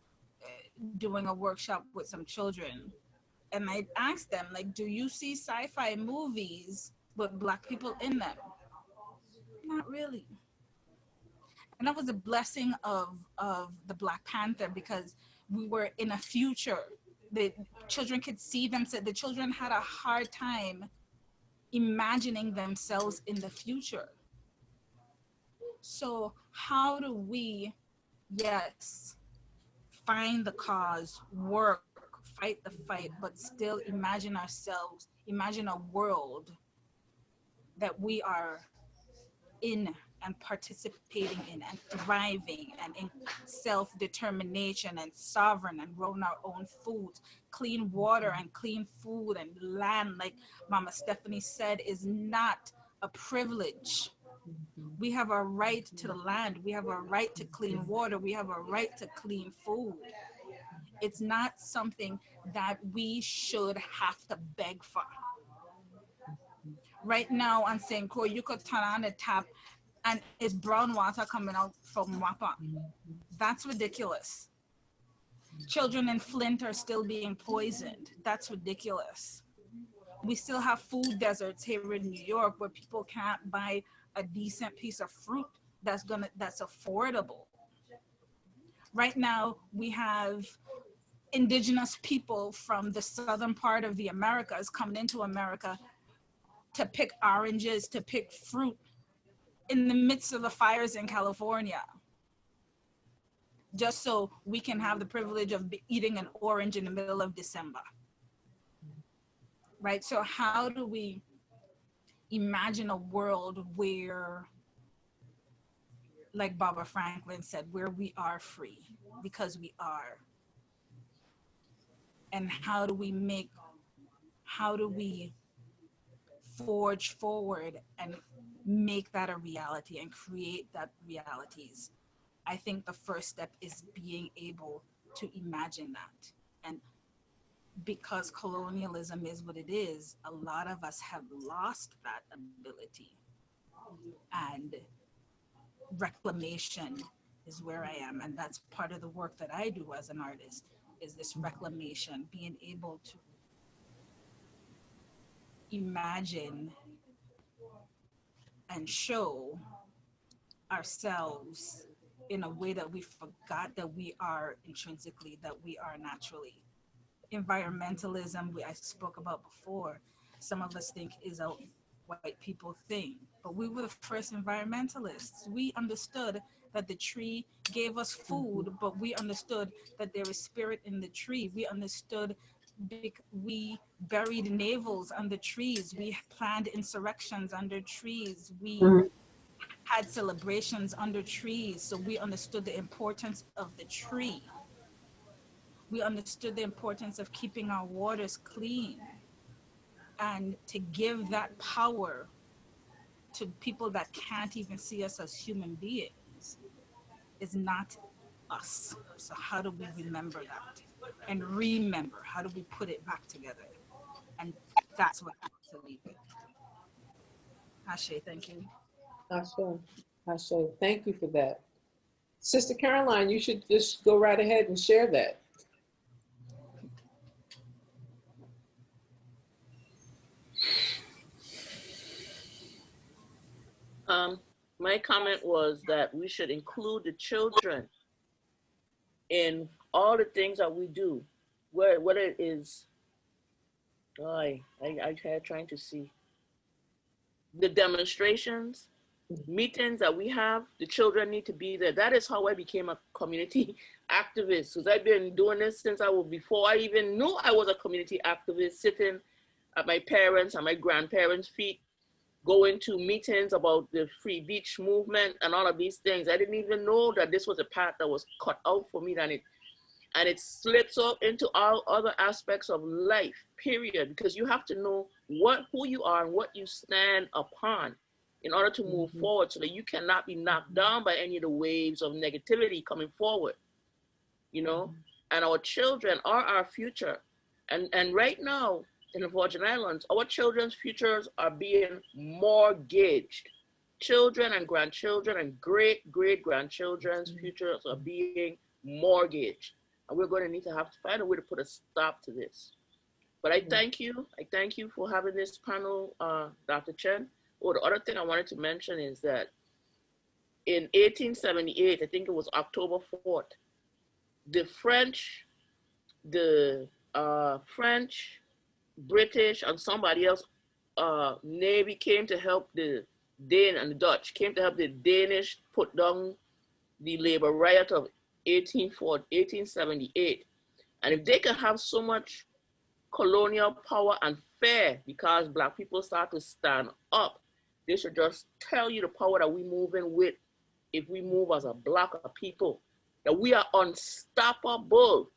doing a workshop with some children, and I asked them, like, do you see sci-fi movies with Black people in them? Not really. And that was a blessing of the Black Panther, because we were in a future that children could see them. So the children had a hard time imagining themselves in the future. So how do we, yes, find the cause, work, fight the fight, but still imagine ourselves, imagine a world that we are in and participating in and thriving and in self-determination and sovereign and growing our own foods, clean water and clean food and land, like Mama Stephanie said, is not a privilege. We have a right to the land. We have a right to clean water. We have a right to clean food. It's not something that we should have to beg for. Right now on St. Croix, you could turn on the tap and it's brown water coming out from Wapa. That's ridiculous. Children in Flint are still being poisoned. That's ridiculous. We still have food deserts here in New York where people can't buy a decent piece of fruit that's affordable. Right now, we have indigenous people from the southern part of the Americas coming into America to pick oranges, to pick fruit in the midst of the fires in California, just so we can have the privilege of eating an orange in the middle of December, right? So how do we imagine a world where, like Barbara Franklin said, where we are free because we are? And how do we forge forward and make that a reality and create that realities? I think the first step is being able to imagine that. And because colonialism is what it is, a lot of us have lost that ability. And reclamation is where I am. And that's part of the work that I do as an artist, is this reclamation, being able to imagine and show ourselves in a way that we forgot that we are intrinsically, that we are naturally. Environmentalism, I spoke about before, some of us think is a white people thing, but we were the first environmentalists. We understood that the tree gave us food, but we understood that there is spirit in the tree. We understood, we buried navels under trees. We planned insurrections under trees. We had celebrations under trees. So we understood the importance of the tree. We understood the importance of keeping our waters clean. And to give that power to people that can't even see us as human beings is not us. So how do we remember that? And remember, how do we put it back together? And that's what I want to leave it. Ashe, thank you. Ashe, thank you for that. Sister Caroline, you should just go right ahead and share that. My comment was that we should include the children in all the things that we do, whether it is, I trying to see, the demonstrations, meetings that we have, the children need to be there. That is how I became a community activist, because I've been doing this since before I even knew I was a community activist, sitting at my parents' and my grandparents' feet, going to meetings about the free beach movement and all of these things. I didn't even know that this was a path that was cut out for me, and it slips up into all other aspects of life, period, because you have to know who you are and what you stand upon in order to move forward, so that you cannot be knocked down by any of the waves of negativity coming forward, you know? And our children are our future. And right now in the Virgin Islands, our children's futures are being mortgaged. Children and grandchildren and great-great-grandchildren's futures are being mortgaged. And we're going to need to find a way to put a stop to this. But I thank you. I thank you for having this panel, Dr. Chen. Oh, the other thing I wanted to mention is that in 1878, I think it was October 4th, the French, British, and somebody else Navy came to help the Dane and the Dutch, came to help the Danish put down the labor riot of 1878. And if they can have so much colonial power and fear because Black people start to stand up, they should just tell you the power that we move in with if we move as a Black people, that we are unstoppable,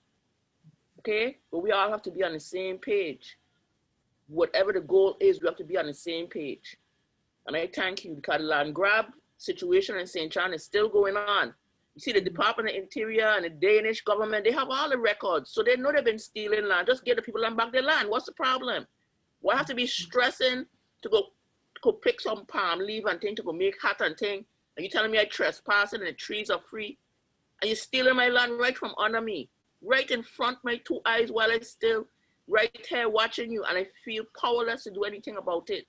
okay? But we all have to be on the same page. Whatever the goal is, we have to be on the same page. And I thank you, because the land grab situation in St. John is still going on. You see, the Department of Interior and the Danish government, they have all the records. So they know they've been stealing land. Just give the people back their land. What's the problem? Why have to be stressing to go pick some palm leaf and thing to go make hat and thing? And you telling me I trespassing and the trees are free? And you're stealing my land right from under me, right in front of my two eyes while I still right here watching you, and I feel powerless to do anything about it.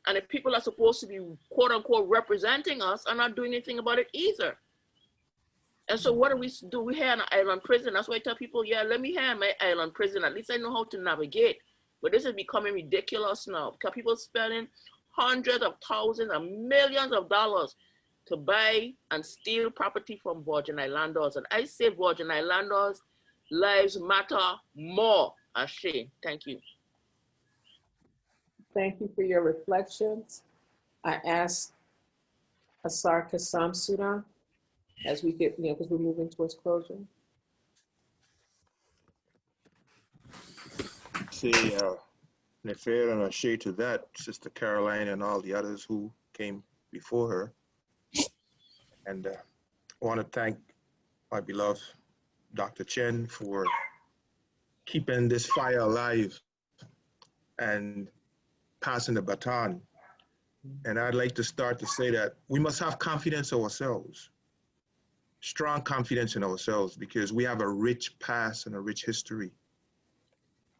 And if people are supposed to be quote unquote representing us are not doing anything about it either. And so what do? We have an island prison. That's why I tell people, yeah, let me have my island prison. At least I know how to navigate. But this is becoming ridiculous now, because people are spending hundreds of thousands and millions of dollars to buy and steal property from Virgin Islanders. And I say Virgin Islanders' lives matter more. Ashe. Thank you. Thank you for your reflections. I asked Asar K.R. as we get, because we're moving towards closure. Say Nefer and Ashe to that, Sister Caroline and all the others who came before her. And I want to thank my beloved Dr. Chen for keeping this fire alive and passing the baton. And I'd like to start to say that we must have confidence in ourselves, strong confidence in ourselves, because we have a rich past and a rich history.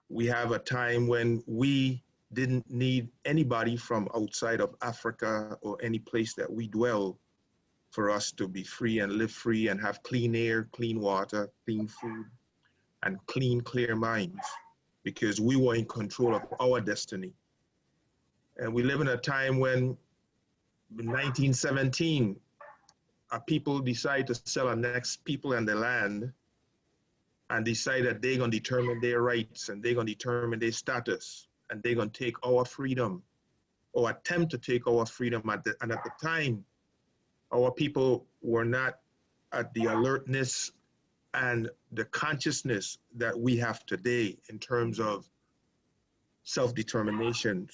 We have a time when we didn't need anybody from outside of Africa or any place that we dwell for us to be free and live free and have clean air, clean water, clean food, and clean, clear minds, because we were in control of our destiny. And we live in a time when, in 1917, people decide to sell our next people and their land and decide that they're going to determine their rights and they're going to determine their status and they're going to take our freedom or attempt to take our freedom. And at the time, our people were not at the alertness and the consciousness that we have today in terms of self-determination,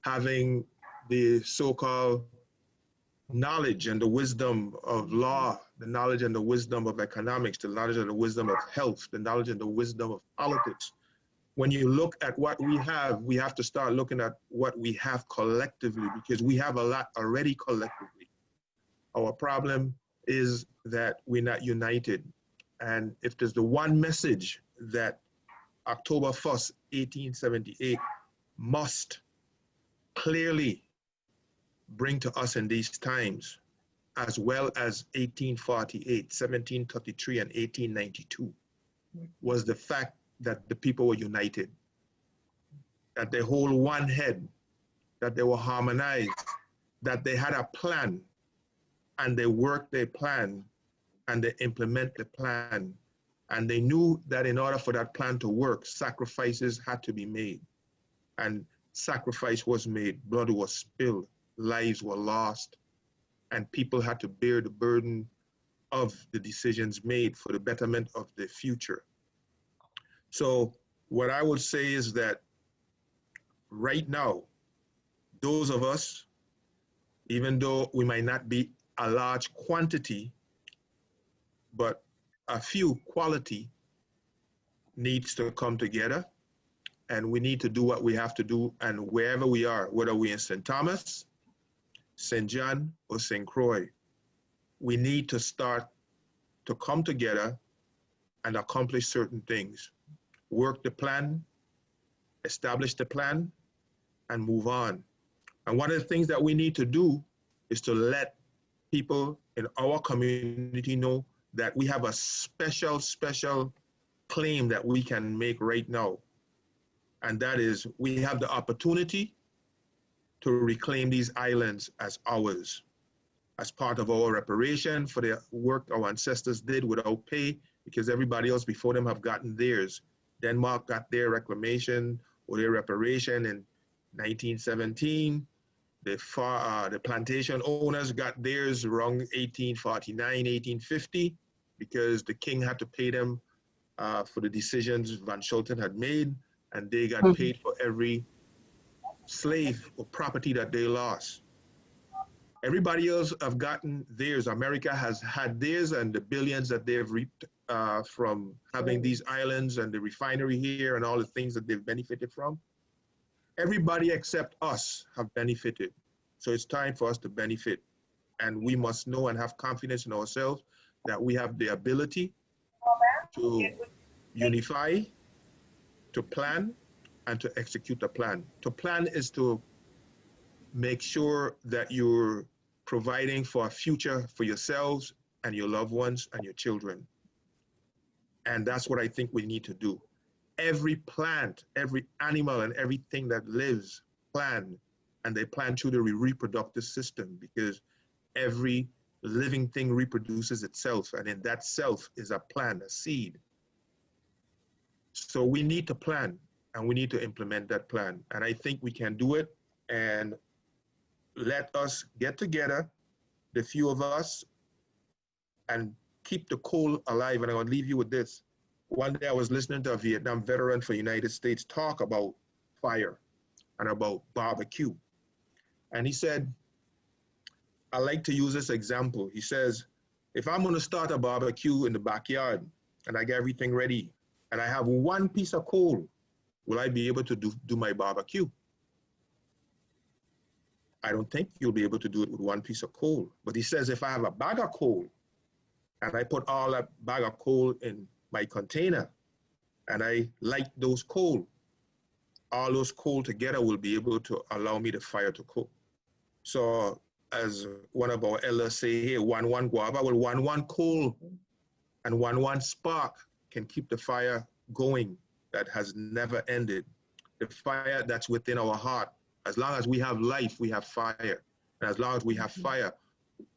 having the so-called knowledge and the wisdom of law, the knowledge and the wisdom of economics, the knowledge and the wisdom of health, the knowledge and the wisdom of politics. When you look at what we have to start looking at what we have collectively, because we have a lot already collectively. Our problem is that we're not united. And if there's the one message that October 1st, 1878 must clearly bring to us in these times, as well as 1848, 1733, and 1892, was the fact that the people were united, that they hold one head, that they were harmonized, that they had a plan, and they worked their plan, and they implement the plan. And they knew that in order for that plan to work, sacrifices had to be made. And sacrifice was made, blood was spilled, lives were lost, and people had to bear the burden of the decisions made for the betterment of the future. So what I would say is that right now, those of us, even though we might not be a large quantity, but a few quality needs to come together, and we need to do what we have to do. And wherever we are, whether we're in St. Thomas, St. John, or St. Croix, we need to start to come together and accomplish certain things. Work the plan, establish the plan, and move on. And one of the things that we need to do is to let people in our community know that we have a special claim that we can make right now. And that is, we have the opportunity to reclaim these islands as ours, as part of our reparation for the work our ancestors did without pay, because everybody else before them have gotten theirs. Denmark got their reclamation or their reparation in 1917. The plantation owners got theirs around 1849, 1850, because the king had to pay them for the decisions Van Schulten had made, and they got paid for every slave or property that they lost. Everybody else have gotten theirs. America has had theirs, and the billions that they've reaped from having these islands and the refinery here and all the things that they've benefited from. Everybody except us have benefited. So it's time for us to benefit. And we must know and have confidence in ourselves that we have the ability to unify, to plan, and to execute a plan. To plan is to make sure that you're providing for a future for yourselves and your loved ones and your children. And that's what I think we need to do. Every plant, every animal, and everything that lives plan, and they plan through the reproductive system, because every living thing reproduces itself, and in that self is a plan, a seed. So we need to plan, and we need to implement that plan. And I think we can do it, and let us get together, the few of us, and keep the coal alive. And I'm gonna leave you with this. One day I was listening to a Vietnam veteran for the United States talk about fire and about barbecue. And he said, I like to use this example. He says, if I'm gonna start a barbecue in the backyard and I get everything ready and I have one piece of coal, will I be able to do my barbecue? I don't think you'll be able to do it with one piece of coal. But he says, if I have a bag of coal and I put all that bag of coal in my container and I light those coal, all those coal together will be able to allow me the fire to cook. So as one of our elders say here, 1-1 guava, well, 1-1 coal and 1-1 spark can keep the fire going that has never ended. The fire that's within our heart. As long as we have life, we have fire. And as long as we have fire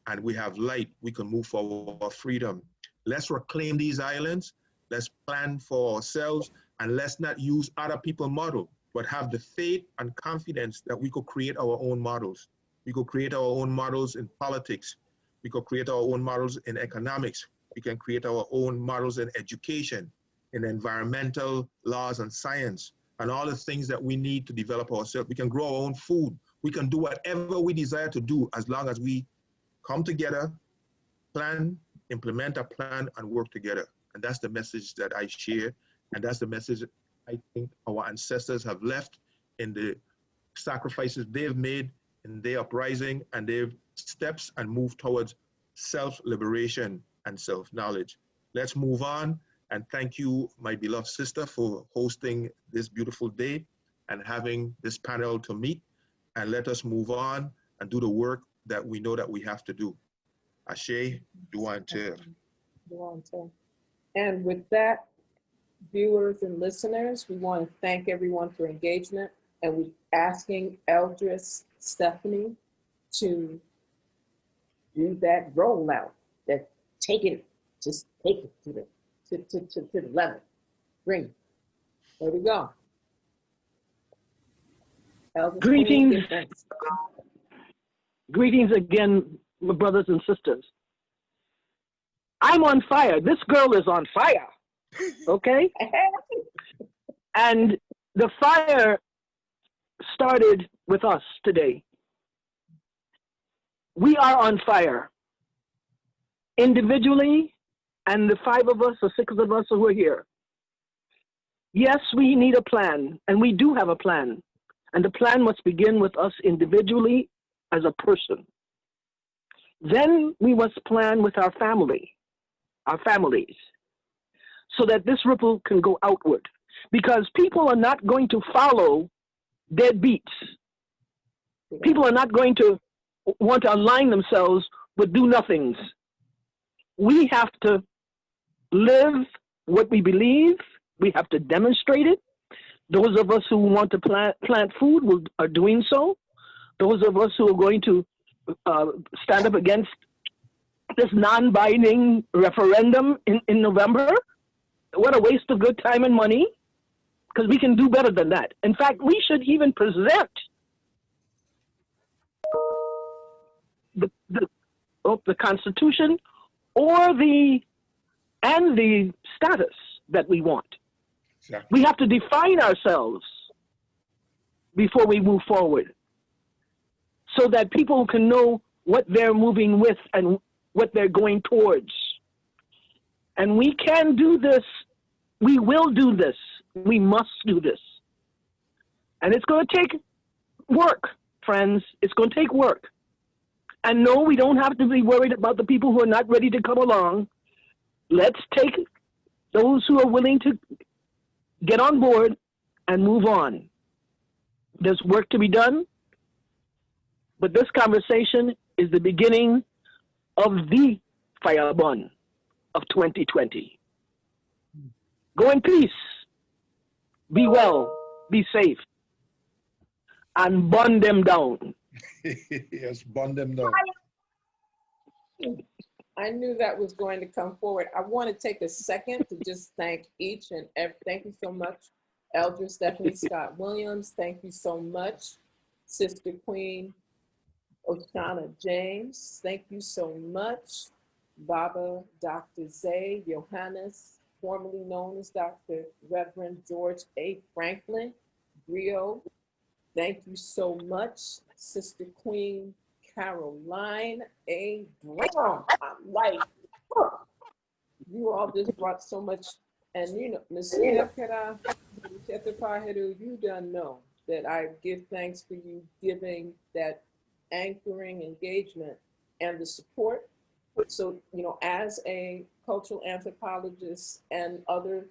and we have light, we can move for our freedom. Let's reclaim these islands. Let's plan for ourselves, and let's not use other people's model, but have the faith and confidence that we could create our own models. We could create our own models in politics. We could create our own models in economics. We can create our own models in education, in environmental laws and science, and all the things that we need to develop ourselves. We can grow our own food. We can do whatever we desire to do as long as we come together, plan, implement a plan, and work together. And that's the message that I share. And that's the message I think our ancestors have left in the sacrifices they've made in their uprising and their steps and move towards self-liberation and self-knowledge. Let's move on. And thank you, my beloved sister, for hosting this beautiful day and having this panel to meet. And let us move on and do the work that we know that we have to do. Ashe, Duante. And with that, viewers and listeners, we want to thank everyone for engagement, and we're asking Eldress Stephanie to do that rollout, that just take it to the level. Bring it. There we go. Eldress, Greetings. Greetings again, my brothers and sisters. I'm on fire. This girl is on fire. Okay? And the fire started with us today. We are on fire. Individually, and the 5 of us or 6 of us who are here. Yes, we need a plan, and we do have a plan. And the plan must begin with us individually as a person. Then we must plan with our families, so that this ripple can go outward. Because people are not going to follow deadbeats. People are not going to want to align themselves with do-nothings. We have to live what we believe. We have to demonstrate it. Those of us who want to plant food are doing so. Those of us who are going to stand up against this non-binding referendum in November, what a waste of good time and money, because we can do better than that. In fact, we should even present the Constitution or the status that we want. Exactly. We have to define ourselves before we move forward, so that people can know what they're moving with and what they're going towards. And we can do this. We will do this. We must do this. And it's going to take work, friends. It's going to take work. And no, we don't have to be worried about the people who are not ready to come along. Let's take those who are willing to get on board and move on. There's work to be done, but this conversation is the beginning of the Fiyahbun of 2020. Go in peace, be well, be safe, and burn them down. Yes, burn them down. I knew that was going to come forward. I want to take a second to just thank each and every, thank you so much, Elder Stephanie Scott Williams. Thank you so much, Sister Queen Oceana James. Thank you so much, Baba Dr. Zay Johannes, formerly known as Dr. Reverend George A. Franklin Brio. Thank you so much, Sister Queen Caroline A. Browne. I'm like, you all just brought so much, and you know, Ms. Herishetapaheru, you done know that I give thanks for you giving that anchoring engagement and the support. So, you know, as a cultural anthropologist and other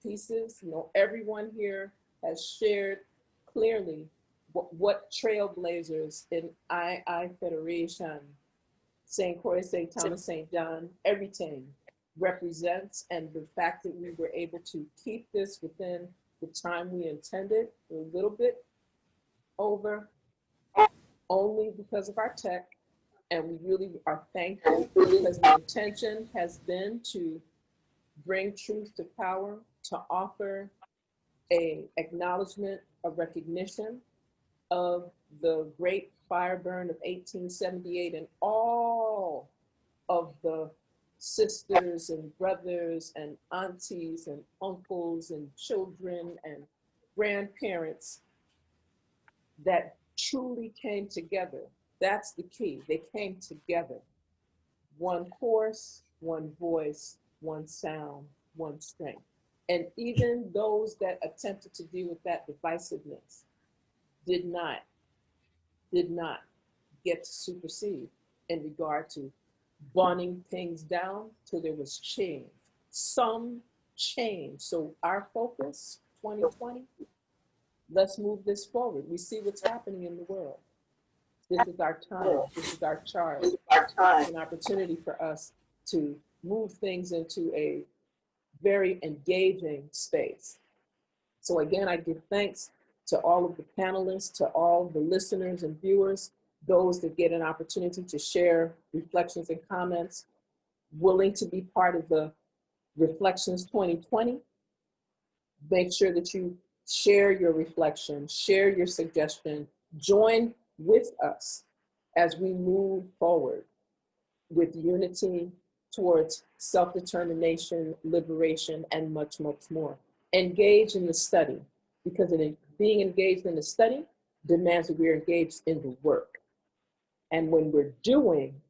pieces, you know, everyone here has shared clearly what trailblazers in I Federation, St. Croix, St. Thomas, St. John, everything represents, and the fact that we were able to keep this within the time we intended, a little bit over, only because of our tech, and we really are thankful because the intention has been to bring truth to power, to offer a acknowledgement, a recognition of the great fire burn of 1878 and all of the sisters and brothers and aunties and uncles and children and grandparents that truly came together. That's the key. They came together. One course, one voice, one sound, one strength. And even those that attempted to deal with that divisiveness did not get to supersede in regard to burning things down till there was change, some change. So our focus, 2020, let's move this forward. We see what's happening in the world. This is our time. This is our charge. It's an opportunity for us to move things into a very engaging space. So again, I give thanks to all of the panelists, to all the listeners and viewers, those that get an opportunity to share reflections and comments, willing to be part of the Reflections 2020. Make sure that you share your reflection, share your suggestion, join with us as we move forward with unity towards self-determination, liberation, and much, much more. Engage in the study, because being engaged in the study demands that we're engaged in the work. And when we're doing,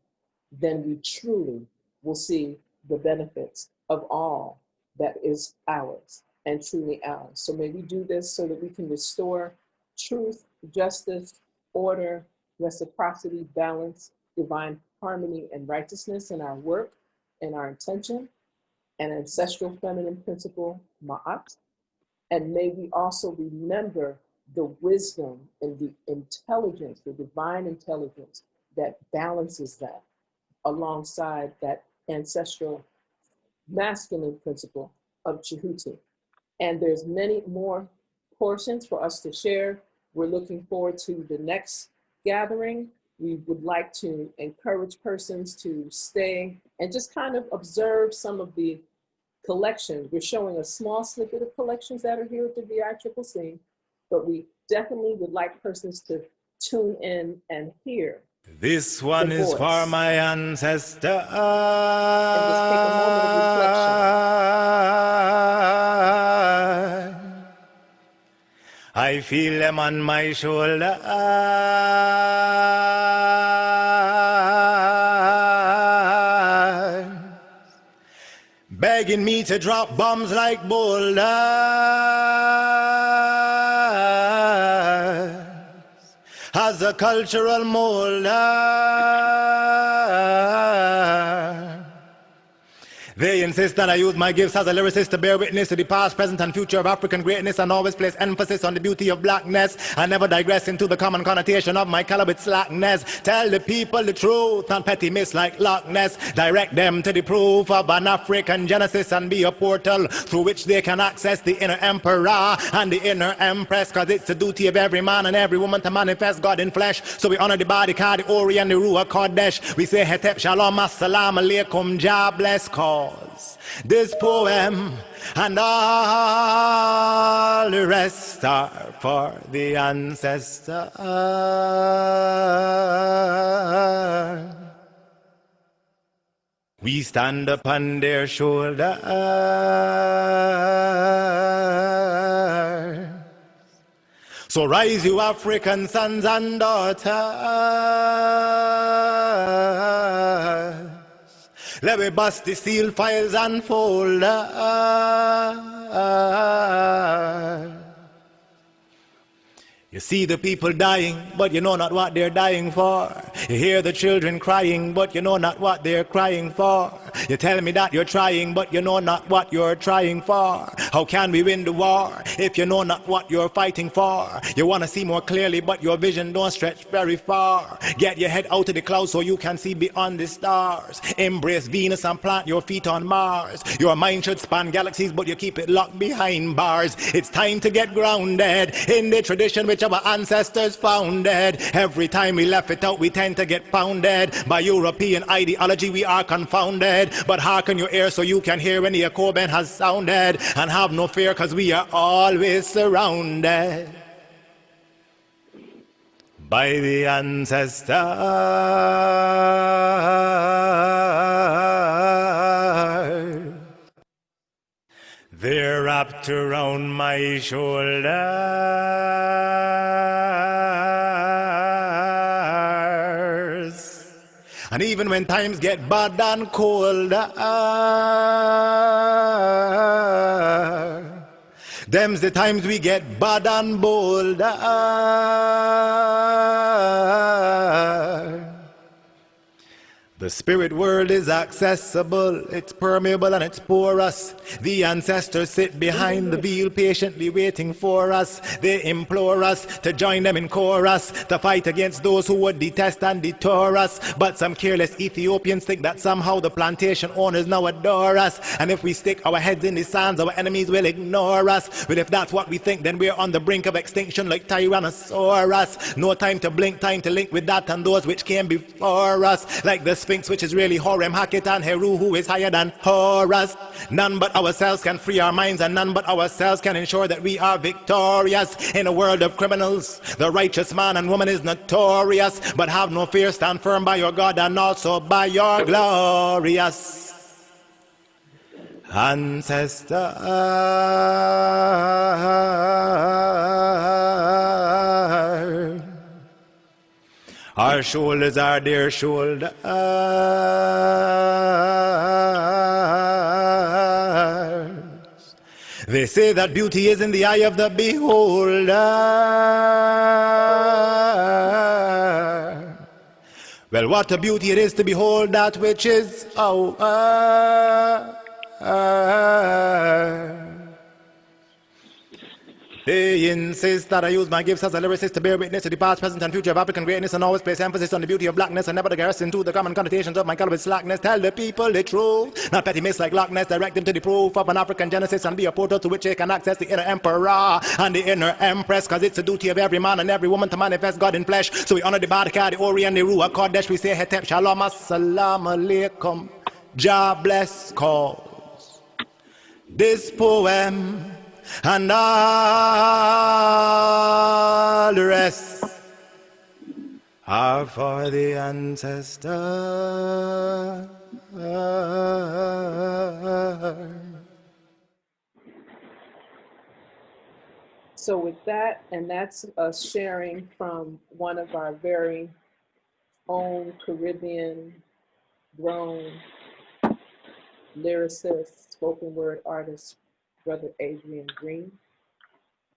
then we truly will see the benefits of all that is ours and truly ours. So may we do this so that we can restore truth, justice, order, reciprocity, balance, divine harmony, and righteousness in our work and our intention, and ancestral feminine principle, Ma'at. And may we also remember the wisdom and the intelligence, the divine intelligence that balances that alongside that ancestral masculine principle of Chihuti. And there's many more portions for us to share. We're looking forward to the next gathering. We would like to encourage persons to stay and just kind of observe some of the collections. We're showing a small snippet of collections that are here at the VICCC, but we definitely would like persons to tune in and hear. This one is for my ancestors. And just take a moment of reflection. I feel them on my shoulder. Begging me to drop bombs like boulders as a cultural molder. They insist that I use my gifts as a lyricist to bear witness to the past, present, and future of African greatness, and always place emphasis on the beauty of blackness. I never digress into the common connotation of my color with slackness. Tell the people the truth, not petty myths like Loch Ness. Direct them to the proof of an African genesis and be a portal through which they can access the inner emperor and the inner empress. Cause it's the duty of every man and every woman to manifest God in flesh. So we honor the body, the Ori, and the Ruach Kodesh. We say Hetep Shalom, Assalamu Alaikum, Jah bless cause. This poem and all the rest are for the ancestors. We stand upon their shoulders. So rise, you African sons and daughters. Let me bust the seal files and folders. You see the people dying, but you know not what they're dying for. You hear the children crying, but you know not what they're crying for. You tell me that you're trying, but you know not what you're trying for. How can we win the war if you know not what you're fighting for? You want to see more clearly, but your vision don't stretch very far. Get your head out of the clouds so you can see beyond the stars. Embrace Venus and plant your feet on Mars. Your mind should span galaxies, but you keep it locked behind bars. It's time to get grounded in the tradition which our ancestors founded. Every time we left it out, we tend to get pounded. By European ideology, we are confounded. But hearken your ear so you can hear when the echo bell has sounded. And have no fear, cause we are always surrounded by the ancestors. They're wrapped around my shoulders. And even when times get bad and cold, them's the times we get bad and bold. The spirit world is accessible, it's permeable and it's porous. The ancestors sit behind the veil patiently waiting for us. They implore us to join them in chorus, to fight against those who would detest and deter us. But some careless Ethiopians think that somehow the plantation owners now adore us. And if we stick our heads in the sands, our enemies will ignore us. But if that's what we think, then we're on the brink of extinction like Tyrannosaurus. No time to blink, time to link with that and those which came before us. Like the Sphinx, which is really Horem, Haket, and Heru, who is higher than Horus. None but ourselves can free our minds, and none but ourselves can ensure that we are victorious. In a world of criminals, the righteous man and woman is notorious. But have no fear, stand firm by your God and also by your glorious ancestor. Our shoulders are their shoulders. They say that beauty is in the eye of the beholder. Well, what a beauty it is to behold that which is ours. They insist that I use my gifts as a lyricist to bear witness to the past, present, and future of African greatness, and always place emphasis on the beauty of blackness and never the garrison to the common connotations of my color with slackness. Tell the people the truth, not petty myths like Loch Ness. Direct them to the proof of an African genesis and be a portal to which they can access the inner emperor and the inner empress. Cause it's the duty of every man and every woman to manifest God in flesh. So we honor the Badaka, the Ori, and the Ruach Kodesh. We say Hetep Shalom, Assalamu Alaikum, Jah bless cause. This poem and all the rest are for the ancestors. So with that, and that's us sharing from one of our very own Caribbean grown lyricist, spoken word artist, Brother Adrian Green.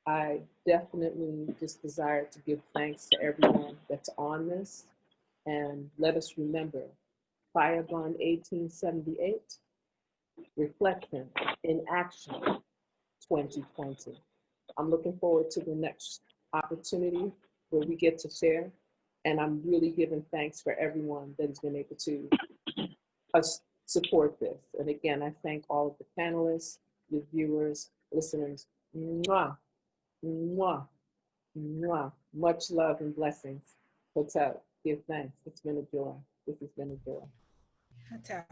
I definitely just desire to give thanks to everyone that's on this. And let us remember, Fiyahbun 1878, reflection in action 2020. I'm looking forward to the next opportunity where we get to share. And I'm really giving thanks for everyone that has been able to support this. And again, I thank all of the panelists, the viewers, listeners. Mwah, mwah, mwah. Much love and blessings. Hotel, give thanks. It's been a joy. This has been a joy. Hotel.